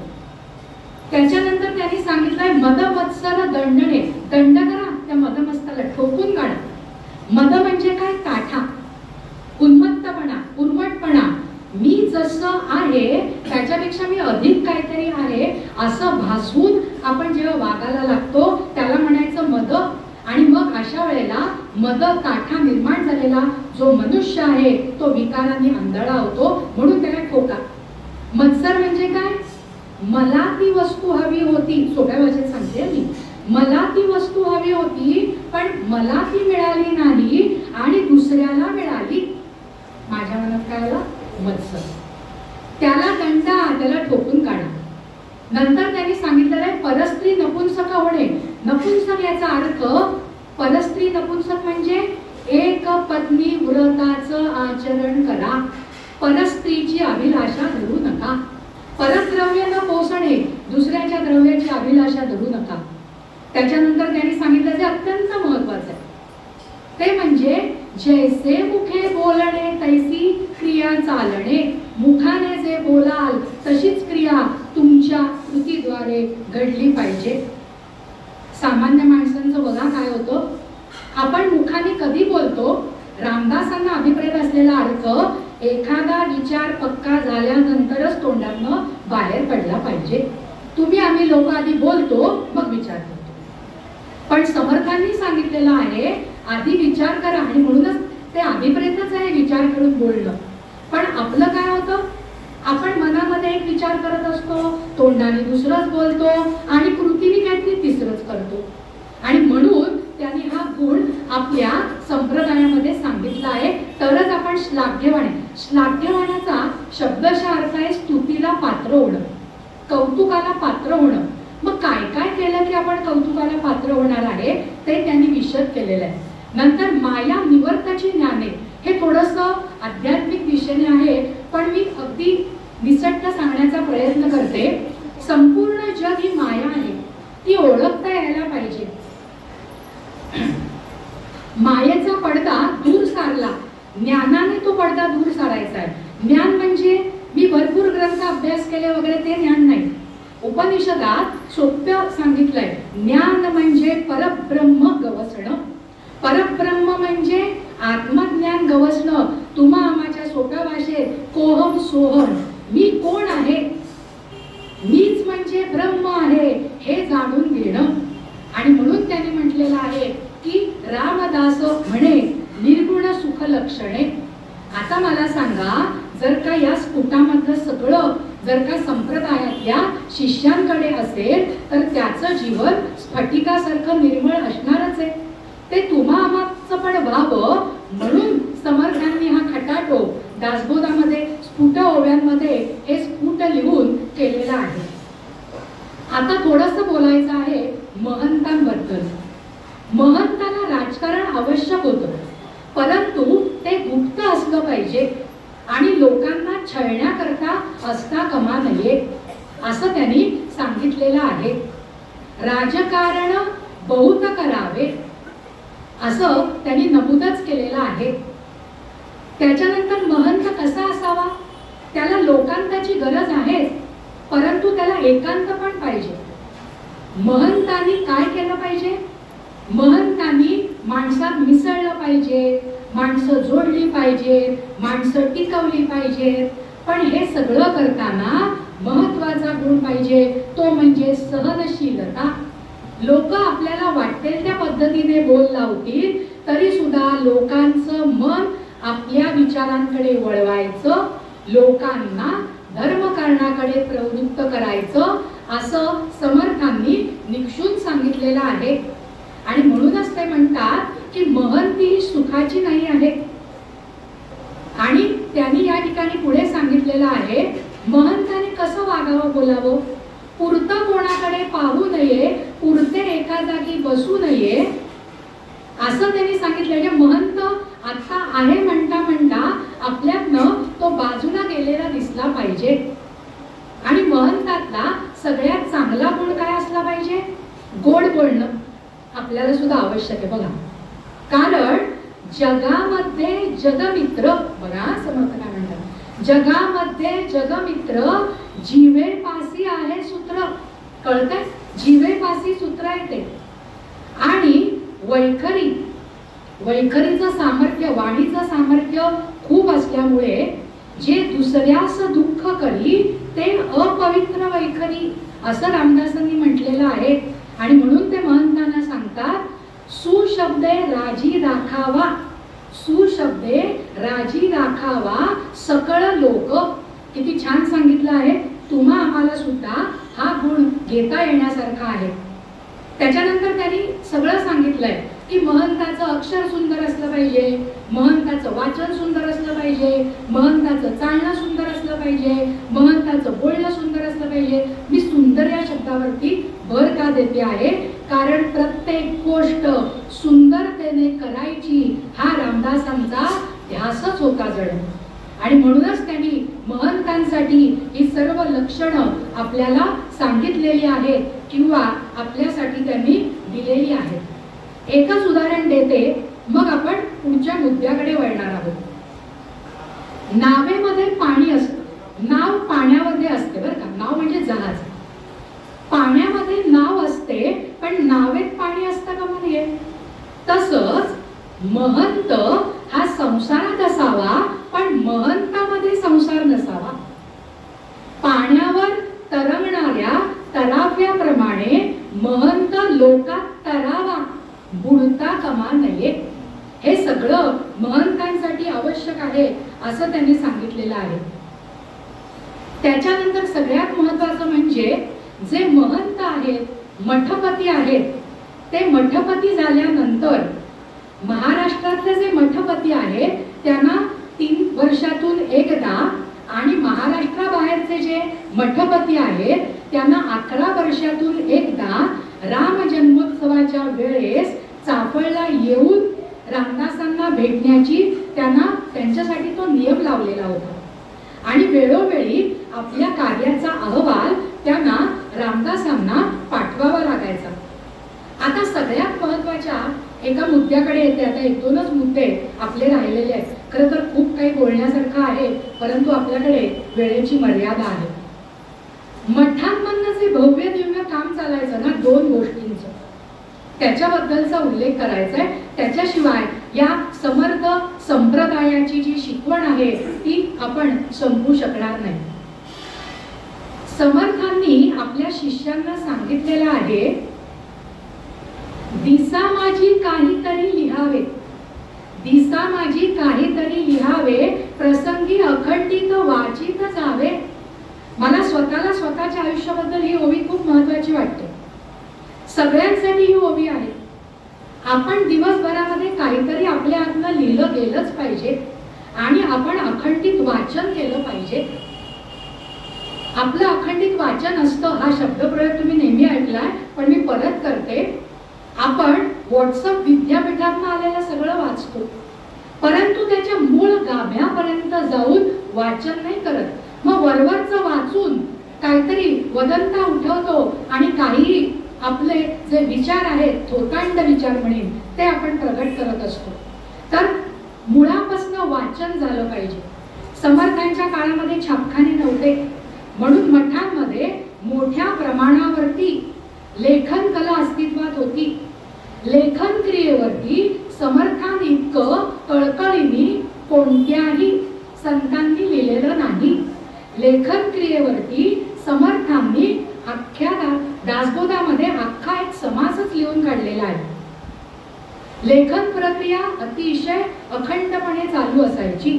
त्याच्यानंतर त्यांनी सांगितलंय मदमत्सर दंडणे. दंड करा, त्या मदमस्तला ठोकून काढा. मद म्हणजे काय? काठा, उन्मत्तपणा, उर्मटपणा. मी जसं आहे त्याच्यापेक्षा मी अधिक काहीतरी आहे असं भासवून आपण जेव्हा वागायला लागतो त्याला म्हणायचं मद. आणि मग अशा वेळेला मद काठा निर्माण झालेला जो मनुष्य आहे तो विकारांनी आंधळा होतो, म्हणून त्याला ठोका. मत्सर म्हणजे काय? मला ती वस्तू हवी होती, सोप्या भाषेत सांगते मी, मला ती वस्तू हवी होती पण मला ती मिळाली नाही आणि दुसऱ्याला मिळाली, माझ्या मनात काय आला? मत्सर. त्याला दंडा, त्याला ठोकून काढा. नंतर त्यांनी सांगितलेलं आहे परस्त्री नपुंसक होणे. नपुंसक याचा अर्थ, परस्त्री नपुंसक म्हणजे एक पत्नी व्रताचं आचरण करा, परस्त्रीची अभिलाषा धरू नका, परद्रव्य न पोसणे, दुसऱ्याच्या द्रव्याची अभिलाषा धरू नका. त्याच्यानंतर त्यांनी सांगितलं जे अत्यंत महत्वाचं आहे ते म्हणजे जैसे मुखे बोलणे तैसी क्रिया चालणे. मुखाने जे बोलाल तशीच क्रिया तुमच्या कृतीद्वारे घडली पाहिजे. सामान्य माणसांचं बघा काय होतं, आपण मुखाने कधी बोलतो? रामदासांना अभिप्रेत असलेला अर्थ एखादा विचार पक्का झाल्यानंतरच तोंडातनं बाहेर पडला पाहिजे. तुम्ही आम्ही लोक आधी बोलतो मग विचार करतो, पण समर्थांनी सांगितलेलं आहे आधी विचार करा. आणि म्हणूनच ते अभिप्रेतच आहे विचार करून बोलणं. पण आपलं काय होतं, आपण मनामध्ये एक विचार करत असतो, तोंडाने दुसरंच बोलतो आणि कृतीने काहीतरी तिसरंच करतो. आणि म्हणून त्यांनी हा गुण आपल्या संप्रदायामध्ये सांगितला आहे. तरच आपण श्लाघ्यवाणी, श्लाघ्यवानाचा शब्दशः अर्थ आहे स्तुतीला पात्र होणं, कौतुकाला पात्र होणं. मग काय काय केलं की आपण कौतुकाला पात्र होणार आहे ते त्यांनी विशद केलेलं आहे. नंतर माया निवर्ताची ज्ञाने, हे थोडंसं आध्यात्मिक दिशेने आहे पण मी अगदी निसटता सांगण्याचा प्रयत्न करते. संपूर्ण जग ही माया आहे, ती ओळखता यायला पाहिजे. मायेचा पडदा दूर सारला, ज्ञानाने तो पडदा दूर सारायचा आहे. ज्ञान म्हणजे मी भरपूर ग्रंथ अभ्यास केले वगैरे ते ज्ञान नाही. उपनिषदात सोप्य सांगितलंय, ज्ञान म्हणजे परब्रह्म गवसणं. परब्रह्म म्हणजे आत्मज्ञान गवसणं. तुम्हा आम्हाच्या सोप्या भाषेत कोहम सोहम, मी कोण आहे, मीच म्हणजे ब्रह्म आहे हे जाणून घेणं. आणि म्हणून त्यांनी म्हटलेलं आहे की रामदास म्हणे निर्गुण सुख लक्षणे. आता मला सांगा, जर का या स्फुटामधलं सगळं जर का संप्रदायातल्या शिष्यांकडे असेल तर त्याचं जीवन स्फटिकासारखं निर्मळ असणारच आहे. ते तुम्हा आम्हाचं पण व्हावं म्हणून समर्थांनी हा खटाटो दासबोधामध्ये स्फुट ओव्यांमध्ये हे स्फुट लिहून केलेला आहे. आता थोडंसं बोलायचं आहे महंतांबद्दल. महंताला राजकारण आवश्यक होतं, परंतु ते गुप्त असलं पाहिजे आणि लोकांना छळण्याकरता असता कामा नये असं त्यांनी सांगितलेलं आहे. राजकारण बहुत करावे असं त्यांनी नमूदच केलेलं आहे. त्याच्यानंतर महंत कसा असावा, त्याला लोकांताची गरज आहे परंतु त्याला एकांत पण पाहिजे. महंतांनी काय केलं पाहिजे, महंतांनी माणसात मिसळलं पाहिजे, माणसं जोडली पाहिजे, माणसं टिकवली पाहिजे. पण हे सगळं करताना महत्वाचा गुण पाहिजे, तो म्हणजे सहनशीलता. लोक आपल्याला वाटेल त्या पद्धतीने बोल लावतील तरी सुद्धा लोकांचं मन आपल्या विचारांकडे वळवायचं, लोकांना धर्मकारणाकडे प्रवृत्त करायचं असं समर्थांनी निक्षून सांगितलेलं आहे. आणि म्हणूनच ते म्हणतात की महंती ही सुखाची नाही आहे. आणि त्यांनी या ठिकाणी पुढे सांगितलेलं आहे महंताने कसं वागावं बोलावं. पुरतं कोणाकडे पाहू नये, पुरते एका जागी बसू नये असं त्यांनी सांगितलं. महंत आता आहे म्हणता म्हणता आपल्यातनं तो बाजूला गेलेला दिसला पाहिजे. आणि महंतातला सगळ्यात चांगला गुण काय असला पाहिजे, गोड बोलणं आपल्याला सुद्धा आवश्यक आहे. बघा, कारण जगामध्ये जगमित्र, बघा समर्थ काय म्हणतात, जगामध्ये जगमित्र जीवेपासी आहे सूत्र. कळतंय, जीवेपासी सूत्र आहे ते. आणि वैखरी, वैखरीचं सामर्थ्य, वाणीचं सामर्थ्य खूप असल्यामुळे जे दुसऱ्यास दुःख करी ते अपवित्र वैखरी असं रामदासांनी म्हटलेलं आहे. राखावा, सुशब्दे राजी राखावा सकळ लोक. किती छान सांगितलं आहे. तुम्हा आम्हाला सुद्धा हा गुण घेता येण्यासारखा आहे. त्याच्यानंतर त्यांनी सगळं सांगितलंय की महंताचं अक्षर सुंदर असलं पाहिजे, महंताचं वाचन सुंदर असलं पाहिजे, महंताचं चालणं सुंदर असलं पाहिजे, महंताचं बोलणं सुंदर असलं पाहिजे. मी सुंदर या शब्दावरती भर का देते आहे, कारण प्रत्येक गोष्ट सुंदरतेने करायची हा रामदासांचा ध्यासच होता जण. आणि म्हणूनच त्यांनी महंतांसाठी ही सर्व लक्षणं आपल्याला सांगितलेली आहेत किंवा आपल्यासाठी त्यांनी दिलेली आहेत. एकच उदाहरण देते, मग आपण पुढच्या मुद्द्याकडे वळणार आहोत. नावेमध्ये पाणी असतं. नाव पाण्यामध्ये असते बरं का. नाव म्हणजे जहाज. पाण्यामध्ये नाव असते, पण नावेत पाणी असतं का म्हणजे? तसंच महंत हा संसारात असावा, पण महंतामध्ये संसार नसावा. पाण्यावर तरंगणाऱ्या तराफ्याप्रमाणे महंत लोकात तरावा, बुडता कामा नये. हे सगळं महंतांसाठी आवश्यक आहे असं त्यांनी सांगितलेलं आहे. त्याच्यानंतर सगळ्यात महत्वाचं म्हणजे जे महंत आहेत, मठपती आहेत, ते मठपती झाल्यानंतर महाराष्ट्रातले जे मठपती आहेत त्यांना 3 वर्षातून एकदा, आणि महाराष्ट्राबाहेरचे जे मठपती आहेत त्यांना 11 वर्षातून एकदा राम जन्मोत्सवाच्या वेळेस चाफळला येऊन रामदासांना भेटण्याची त्यांच्यासाठी तो नियम लावलेला होता. आणि वेळोवेळी आपल्या कार्याचा अहवाल त्यांना रामदासांना पाठवावा लागायचा. आता सगळ्यात महत्वाच्या एका मुद्द्याकडे येते. आता 1-2च मुद्दे आपले राहिलेले आहेत. खरं तर खूप काही बोलण्यासारखं आहे, परंतु आपल्याकडे वेळेची मर्यादा आहे. मठांमधनं जे भव्य दिव्य काम चालायचं ना 2 गोष्टींचं, त्याच्याबद्दलचा उल्लेख करायचा आहे. त्याच्याशिवाय या समर्थ संप्रदायाची जी शिकवण आहे ती आपण संपू शकणार नाही. समर्थांनी आपल्या शिष्यांना सांगितलेलं आहे, दिसा माझी काहीतरी लिहावे, दिसा माझी काहीतरी लिहावे, प्रसंगी अखंडित वाचित जावे. मला स्वतःच्या आयुष्याबद्दल ही ओवी खूप महत्वाची वाटते. सगळ्यांसाठी ही ओवी आहे. आपण दिवसभरामध्ये काहीतरी आपल्या हातनं लिहिलं गेलंच पाहिजे आणि आपण अखंडित वाचन केलं पाहिजे. आपलं अखंडित वाचन असतं हा शब्दप्रयोग तुम्ही नेहमी ऐकलाय, पण मी परत करते. आपण व्हॉट्सअप विद्यापीठातनं आलेलं सगळं वाचतो, परंतु त्याच्या मूळ गाभ्यापर्यंत जाऊन वाचन नाही करत. मग वरवरचं वाचून काहीतरी वदंता उठवतो आणि काही आपले जे विचार आहेत, थोतांड विचार म्हणेन, ते आपण प्रगट करत असतो. तर मुळापासून वाचन झालं पाहिजे. समर्थांच्या काळामध्ये छापखाने नव्हते, म्हणून मठांमध्ये मोठ्या प्रमाणावरती लेखन कला अस्तित्वात होती. लेखन क्रियेवरती समर्थान इतकं कळकळीने कोणत्याही संतांनी लिहिलेलं नाही. लेखन क्रियेवरती समर्थांनी अख्ख्या दासबोधामध्ये अख्खा एक समासच लिहून काढलेला आहे. लेखन प्रक्रिया अतिशय अखंडपणे चालू असायची.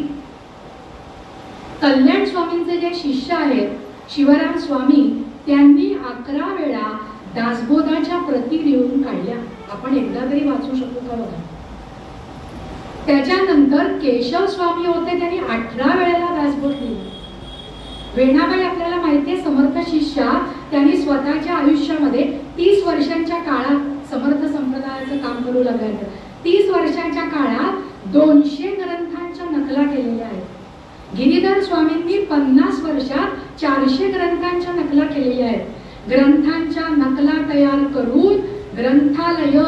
कल्याण स्वामींचे जे शिष्य आहेत शिवराम स्वामी, त्यांनी 11 वेळा दासबोधाच्या प्रती लिहून काढल्या. आपण एकदा तरी वाचू शकू का बघा. त्याच्यानंतर केशव स्वामी होते, त्यांनी 18 वेळेला दासबोध लिहिला. वेणाबाई आपल्याला माहिती आहे समर्थ शिष्या, त्यांनी स्वतःच्या आयुष्यामध्ये 30 वर्षांच्या काळात समर्थ संप्रदायाचं काम करू लागले. 30 वर्षांच्या काळात 200 ग्रंथांच्या नकला केलेल्या आहेत. गिरीधर स्वामींनी 50 वर्षात 400 ग्रंथांच्या नकला केलेल्या आहेत. ग्रंथांच्या नकला तयार करून ग्रंथालय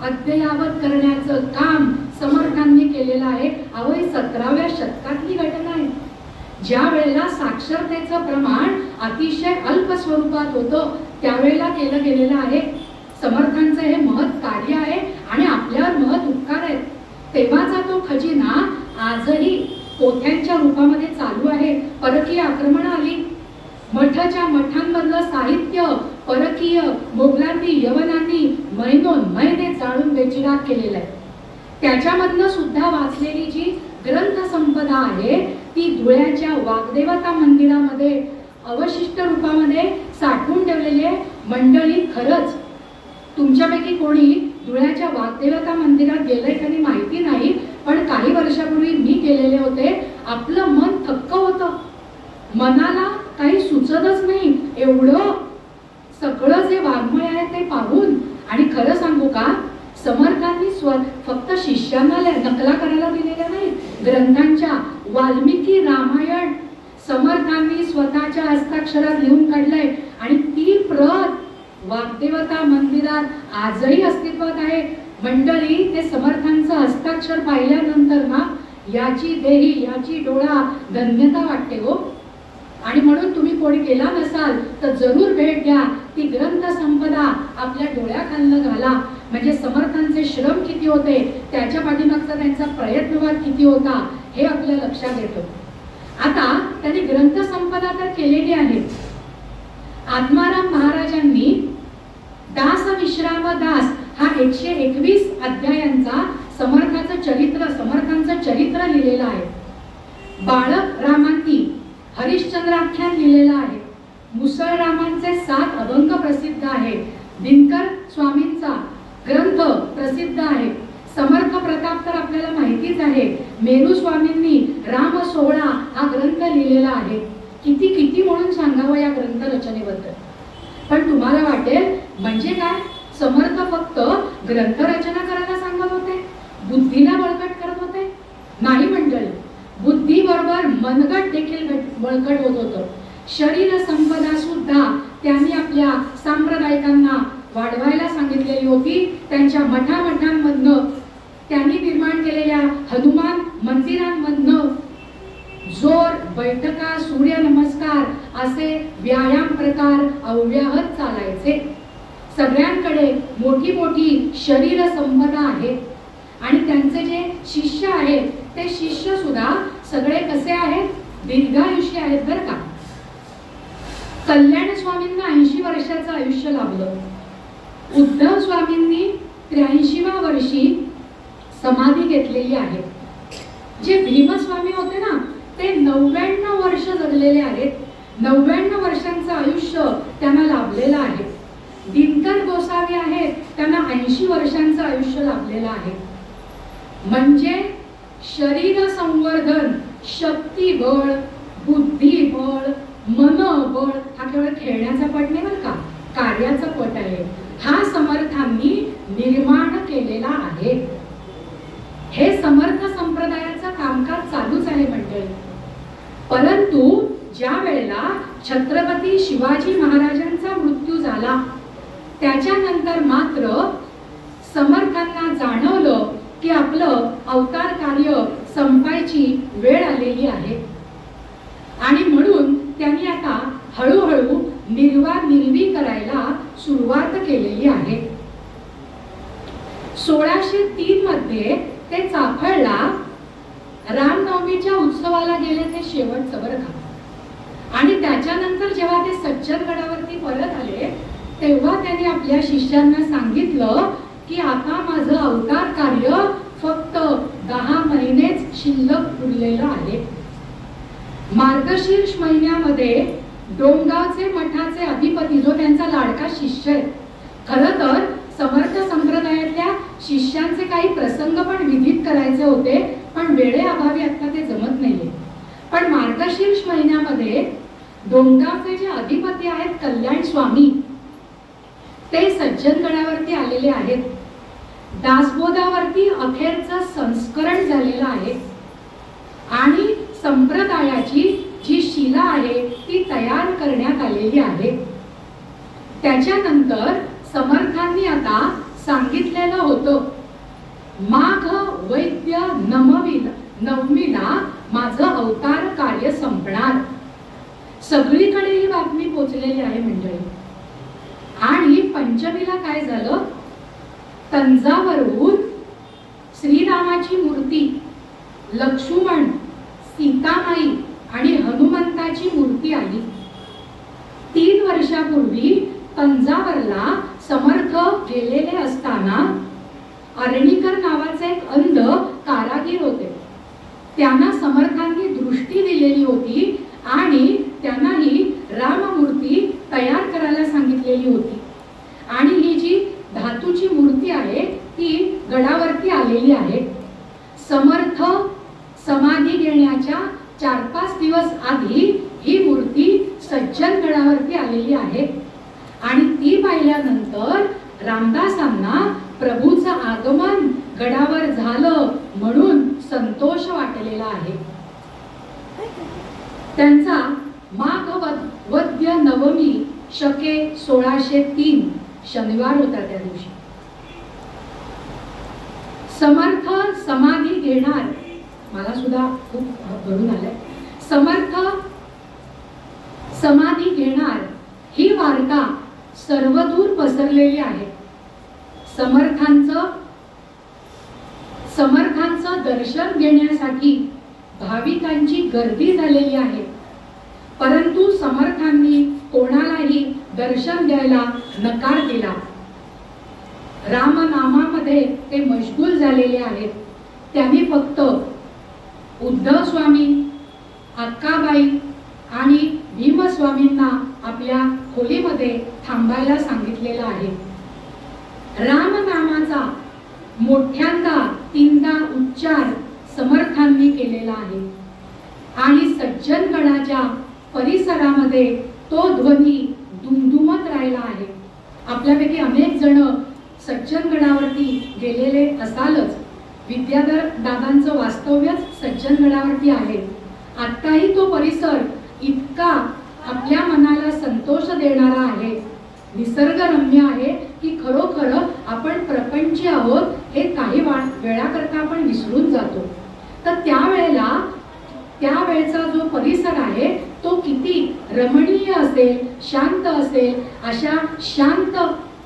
अद्ययावत करण्याचं काम समर्थांनी केलेलं आहे. अहो, 17व्या शतकातली घटना आहे. ज्या वेळेला साक्षरतेचं प्रमाण अतिशय अल्प स्वरूपात होतं त्यावेळेला केलं गेलेलं आहे. समर्थांचं हे महत् कार्य आहे आणि आपल्यावर महत् उपकार आहेत. तेव्हाचा तो खजिना आजही पोथ्यांच्या रूपामध्ये चालू आहे. परकीय आक्रमण आली, मठाच्या मठांमधलं साहित्य परकीय मोगलांनी यवनांनी महिने जाळून बेचिराग केलेलं आहे. त्याच्यामधनं सुद्धा वाचलेली जी ग्रंथ संपदा आहे ती धुळ्याच्या वाग्देवता मंदिरामध्ये अवशिष्ट रूपामध्ये साठवून ठेवलेली आहे. मंडळी, खरंच तुमच्यापैकी कोणी धुळ्याच्या वाग्देवता मंदिरात गेलंय कधी माहिती नाही, पण काही वर्षापूर्वी मी गेलेले होते. आपलं मन थक्क होतं, मनाला काही सुचतच नाही एवढं सगळं जे वाङ्मय आहे ते पाहून. आणि खरं सांगू का, समर्थांनी फक्त शिष्यांना नकला करायला दिलेल्या नाही ग्रंथांच्या. वाल्मिकी रामायण समर्थांनी स्वतःच्या हस्ताक्षरात लिहून काढलंय आणि ती प्रत वाग्देवता मंदिरात आजही अस्तित्वात आहे. मंडळी, ते समर्थांचं हस्ताक्षर पाहिल्यानंतर ना याची देही याची डोळा धन्यता वाटते हो. आणि म्हणून तुम्ही कोणी गेला नसाल तर जरूर भेट द्या. ती ग्रंथ संपदा आपल्या डोळ्याखालनं घाला. म्हणजे समर्थांचे श्रम किती होते, त्याच्या पाठीमागचा त्यांचा प्रयत्नवाद किती होता हे आपल्या लक्षात येतं. आता त्यांनी ग्रंथ संपदा तर केलेली आहे. आत्माराम महाराजांनी दास विश्राम दास हा 121 अध्यायांचा समर्थांचं चरित्र लिहिलेलं आहे. बाळक रामांनी हरिश्चंद्राख्यान लिहिलेलं आहे. मुसळरामांचे 7 अभंग प्रसिद्ध आहे. दिनकर स्वामींचा ग्रंथ प्रसिद्ध आहे. समर्थ प्रताप तर आपल्याला माहितीच आहे. मेरू स्वामींनी राम 16 हा ग्रंथ लिहिलेला आहे. किती किती म्हणून सांगावं या ग्रंथ रचनेबद्दल. पण तुम्हाला वाटेल म्हणजे काय, समर्थ फक्त ग्रंथ रचना करायला सांगत होते, बुद्धीला बळकट करत होते? नाही मंडळी, बुद्धी बरोबर मनगट देखील बळकट होत होतं. शरीर संपदा सुद्धा त्यांनी आपल्या सांप्रदायिकांना वाढवायला सांगितलेली होती. त्यांच्या मठामठांमधनं त्यांनी निर्माण केलेल्या हनुमान मंदिरांमधनं जोर, बैठका, सूर्य नमस्कार असे व्यायाम प्रकार अव्याहत चालायचे. सगळ्यांकडे मोठी मोठी शरीर संपदा आहे. आणि त्यांचे जे शिष्य आहेत ते शिष्य सुद्धा सगळे कसे आहेत, दीर्घायुष्य आहेत बरं का. कल्याण स्वामींना 80 वर्षाचं आयुष्य लाभलं. उद्धव स्वामींनी 83व्या वर्षी समाधी घेतलेली आहे. जे भीमस्वामी होते ना ते 99 वर्ष जगलेले आहेत. 99 वर्षांचं आयुष्य त्यांना लाभलेलं आहे. दिनकर गोसावी आहेत, त्यांना 80 वर्षांचं आयुष्य लाभलेलं आहे. म्हणजे शरीर संवर्धन, शक्तीबळ, बुद्धिबळ, मनोबळ हा केवळ खेळण्याचा पट नाही बरं का, कार्याचा पट आहे. हा समर्थांनी निर्माण केलेला आहे. हे समर्थ संप्रदायाचं कामकाज चालूच आहे मंडळी. परंतु ज्या वेळेला छत्रपती शिवाजी महाराजांचा मृत्यू झाला त्याच्यानंतर मात्र समर्थांना जाणवलं की आपलं अवतार कार्य संपायची वेळ आलेली आहे. आणि म्हणून त्यांनी आता हळूहळू निर्वी करायला सुरुवात केलेली आहे. 1603 मध्ये ते चाफळला रामनवमीच्या उत्सवाला गेले ते शेवटचं बरं का. आणि त्याच्यानंतर जेव्हा ते सज्जनगडावरती परत आले तेव्हा त्यांनी आपल्या शिष्यांना सांगितलं की आता माझं अवतार कार्य फक्त 10 महिनेच शिल्लक उरलेलं आहे. मार्गशीर्ष महिन्यामध्ये डोंगावचे मठाचे अधिपती जो त्यांचा लाडका शिष्य आहे, खरं तर समर्थ संप्रदायातल्या शिष्यांचे काही प्रसंग पण विधित करायचे होते पण वेळेअभावी आता ते जमत नाहीये. पण मार्गशीर्ष महिन्यामध्ये डोंगावचे जे अधिपती आहेत कल्याण स्वामी ते सज्जनगडावरती आलेले आहेत. दासबोधावरती अखेरचं संस्करण झालेलं आहे आणि संप्रदायाची जी शिला आहे ती तयार करण्यात आलेली आहे. त्याच्यानंतर समर्थांनी आता सांगितलेलं होतं माघ वैद्य नवमीला माझं अवतार कार्य संपणार. सगळीकडे ही बातमी पोचलेली आहे मंडळी. आणि पंचमीला काय झालं, तंजावरून श्रीरामाची मूर्ती, लक्ष्मण, सीतामाई आणि हनुमंताची मूर्ती आली. 3 वर्षापूर्वी तंजावरला समर्थ गेलेले असताना अर्णीकर नावाचे नावाचे एक अंध कारागीर होते. त्यांना समर्थांनी दृष्टी दिलेली होती आणि त्यांना ही राममूर्ती तयार करायला सांगितलेली होती. आणि ही जी धातूची मूर्ती आहे ती गडावरती आलेली आहे. समर्थ समाधी घेण्याच्या 4-5 दिवस आधी ही मूर्ती सज्जनगडावरती आलेली आहे. आणि ती पाहिल्यानंतर रामदासांना प्रभूचं आगमन गडावर झालं म्हणून संतोष वाटलेला आहे. त्यांचा माघ वद्य नवमी शके 1603 शनिवार होता त्या दिवशी. समर्थ समाधी घेणार, मला सुद्धा खूप भरून आलंय. समर्थ समाधी घेणार ही वार्ता सर्वदूर पसरलेली आहे. समर्थांचं दर्शन घेण्यासाठी भाविकांची गर्दी झालेली आहे. परंतु समर्थांनी कोणालाही दर्शन द्यायला नकार दिला. रामनामामध्ये ते मशगूल झालेले आहेत. त्यांनी फक्त उद्धव स्वामी, अक्काबाई आणि भीमस्वामींना आपल्या खोलीमध्ये थांबायला सांगितलेलं आहे. रामनामाचा मोठ्यांदा 3दा उच्चार समर्थांनी केलेला आहे आणि सज्जनगडाच्या परिसरामध्ये तो ध्वनी दुमदुमत राहिला आहे. आपल्यापैकी अनेक जण सज्जनगडावरती गेलेले असालच. विद्याधर दादांचं वास्तव्यच सज्जनगडावरती आहे. आत्ताही तो परिसर इतका आपल्या मनाला संतोष देणारा आहे, निसर्गरम्य आहे की खरोखर आपण प्रपंची आहोत हे काही वेळाकरता आपण विसरून जातो. तर त्यावेळेचा जो परिसर आहे तो किती रमणीय असेल, शांत असेल. अशा शांत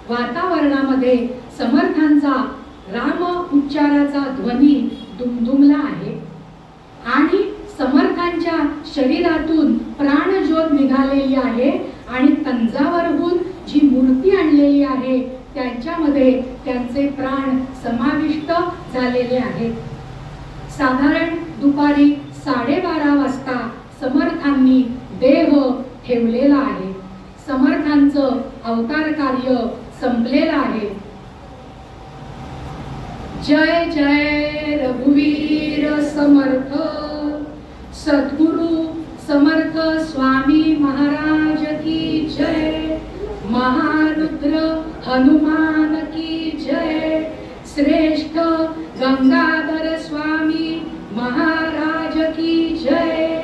वातावरणामध्ये समर्थांचा राम उच्चाराचा ध्वनी दुमदुमला आहे आणि समर्थांच्या शरीरातून प्राणज्योत निघालेली आहे आणि तंजावरहून जी मूर्ती आणलेली आहे त्यांच्यामध्ये त्यांचे प्राण समाविष्ट झालेले आहेत. साधारण दुपारी 12:30 वाजता समर्थांनी देह ठेवलेला आहे. समर्थांचं अवतार कार्य संपलेलं आहे. जय जय रघुवीर समर्थ सद्गुरु समर्थ स्वामी महाराज की जय. महारुद्र हनुमान की जय. श्रेष्ठ गंगाधर स्वामी महाराज की जय.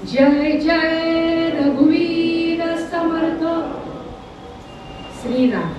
जय जय रघुवीर समर्थ. श्रीराम.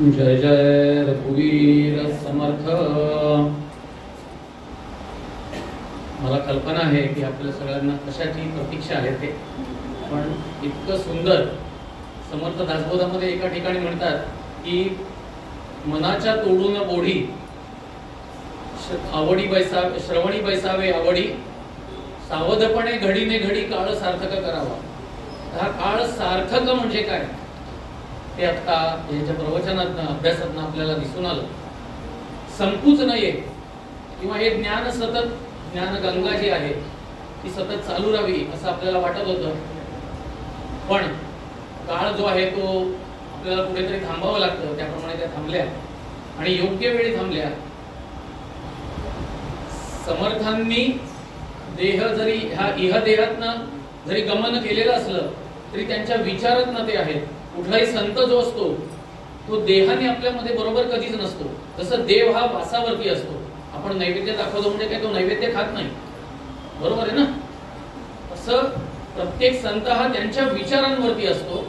जय जय रघुवीर समर्थ. मला कल्पना आहे की आपल्या सगळ्यांना कशाची प्रतीक्षा आहे ते, पण इतकं सुंदर समर्थ दासबोधामध्ये एका ठिकाणी म्हणतात की मनाच्या तोडून बोढी आवडी बैसावे, श्रवणी बैसावे आवडी, सावधपणे घडीने घडी काळ सार्थक करावा. हा काळ सार्थक म्हणजे काय ते आता याच्या प्रवचनातनं अभ्यासातनं आपल्याला दिसून आलं. संपूच नये किंवा हे ज्ञान सतत, ज्ञान गंगा जी आहे ती सतत चालू राहावी असं आपल्याला वाटत होतं. पण काळ जो आहे तो आपल्याला कुठेतरी थांबावं लागतं. त्याप्रमाणे त्या थांबल्या आणि योग्य वेळी थांबल्या. समर्थांनी देह जरी ह्या इहदेहातनं जरी गमन केलेलं असलं तरी त्यांच्या विचारातनं ते आहेत. कुठलाही संत जो असतो तो देहाने आपल्यामध्ये बरोबर कधीच नसतो. जसं देव हा वासावरती असतो. आपण नैवेद्य दाखवतो म्हणजे काय तो नैवेद्य खात नाही, बरोबर आहे ना. असं प्रत्येक संत हा त्यांच्या विचारांवरती असतो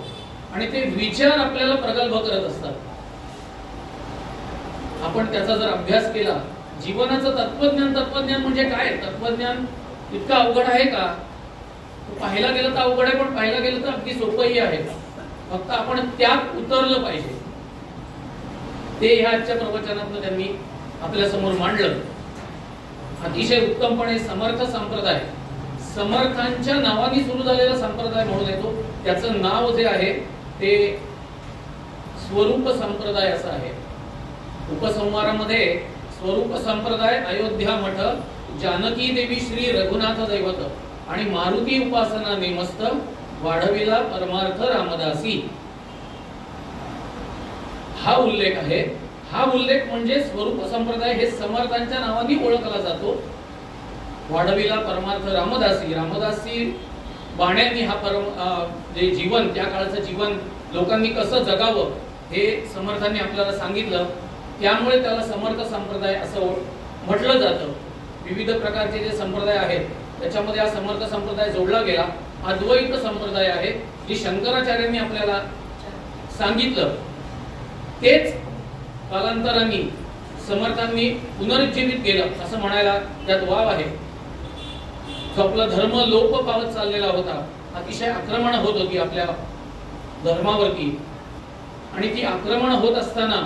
आणि ते विचार आपल्याला प्रगल्भ करत असतात. आपण त्याचा जर अभ्यास केला, जीवनाचं तत्वज्ञान म्हणजे काय, तत्वज्ञान इतकं अवघड आहे का? पाहायला गेलं तर अवघड आहे, पण पाहायला गेलं तर अगदी सोपंही आहे. फक्त आपण त्यात उतरलं पाहिजे. ते ह्या आजच्या प्रवचनातनं त्यांनी आपल्या समोर मांडलं. अतिशय उत्तमपणे समर्थ संप्रदाय, समर्थांच्या नावाने सुरू झालेला संप्रदाय म्हणून येतो. त्याचं नाव जे आहे ते स्वरूप संप्रदाय असं आहे. उपसंहारामध्ये स्वरूप संप्रदाय, अयोध्या मठ, जानकी देवी श्री रघुनाथ दैवत आणि मारुती उपासना नेमस्त, वाढविला परमार्थ रामदासी हा उल्लेख आहे. हा उल्लेख म्हणजे स्वरूप संप्रदाय हे समर्थांच्या नावाने ओळखला जातो. वाढविला परमार्थ रामदासी, रामदासी बाण्यानी हा जे जीवन, त्या काळचं जीवन लोकांनी कसं जगावं हे समर्थांनी आपल्याला सांगितलं. त्यामुळे त्याला समर्थ संप्रदाय असं म्हटलं जातं. विविध प्रकारचे जे संप्रदाय आहेत त्याच्यामध्ये हा समर्थ संप्रदाय जोडला गेला. अद्वैत संप्रदाय आहे जे शंकराचार्यांनी आपल्याला सांगितलं. तेच कालांतराने समर्थांनी पुनरुज्जीवित केलं असं म्हणायला त्यात वाव आहे. जो आपला धर्म लोप पावत चाललेला होता, अतिशय आक्रमण होत होती आपल्या धर्मावरती, आणि ती आक्रमण होत असताना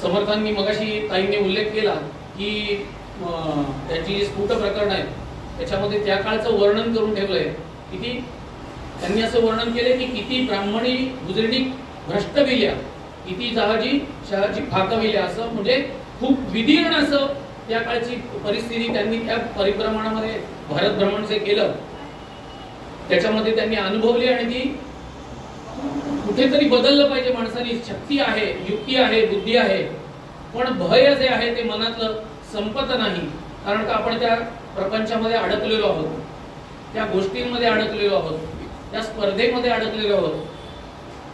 समर्थांनी, मगाशी ताईंनी उल्लेख केला की त्याची स्फुट प्रकरण आहे, त्याच्यामध्ये त्या काळचं वर्णन करून ठेवलंय. किती त्यांनी असं वर्णन केलंय की किती ब्राह्मणी गुजरिणी भ्रष्ट विल्या, किती जहाजी शहाजी फाकविल्या, असं म्हणजे खूप विदीर्ण असं त्या काळची परिस्थिती त्यांनी त्या परिभ्रमणामध्ये, भारत भ्रमण जे केलं त्याच्यामध्ये त्यांनी अनुभवली. आणि ती कुठेतरी बदललं पाहिजे माणसाने. शक्ती आहे, युक्ती आहे, बुद्धी आहे, पण भय जे आहे ते मनातलं संपत नाही. कारण का आपण त्या प्रपंचामध्ये अडकलेलो आहोत, त्या गोष्टींमध्ये अडकलेलो आहोत, त्या स्पर्धेमध्ये अडकलेलो आहोत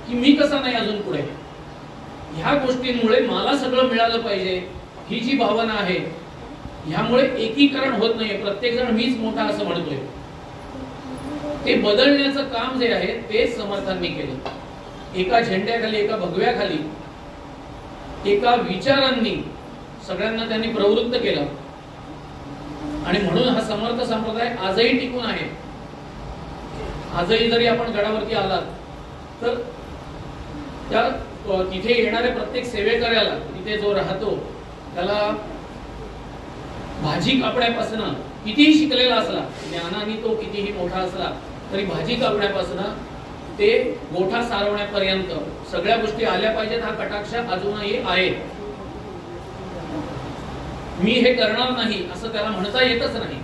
की मी कसा नाही अजून पुढे. ह्या गोष्टींमुळे मला सगळं मिळालं पाहिजे ही जी भावना आहे, ह्यामुळे एकीकरण होत नाहीये. प्रत्येक जण मीच मोठा असं म्हणतोय. ते बदलण्याचं काम जे आहे ते समर्थांनी केलं. एका झेंड्याखाली, एका भगव्याखाली, एका विचारांनी सगळ्यांना त्यांनी प्रवृत्त केलं. आणि म्हणून हा समर्थ संप्रदाय आजही टिकून आहे. आजही जरी आपण गडावरती आलात तर त्या तिथे येणाऱ्या प्रत्येक सेवेकऱ्याला, तिथे जो राहतो त्याला भाजी कापण्यापासून, कितीही शिकलेला असला, ज्ञानाने तो कितीही मोठा असला तरी भाजी कापण्यापासून ते गोठा सारवण्यापर्यंत सगळ्या गोष्टी आल्या पाहिजेत हा कटाक्ष अजूनही आहे. मी हे करणार नाही असं त्याला म्हणता येतच नाही.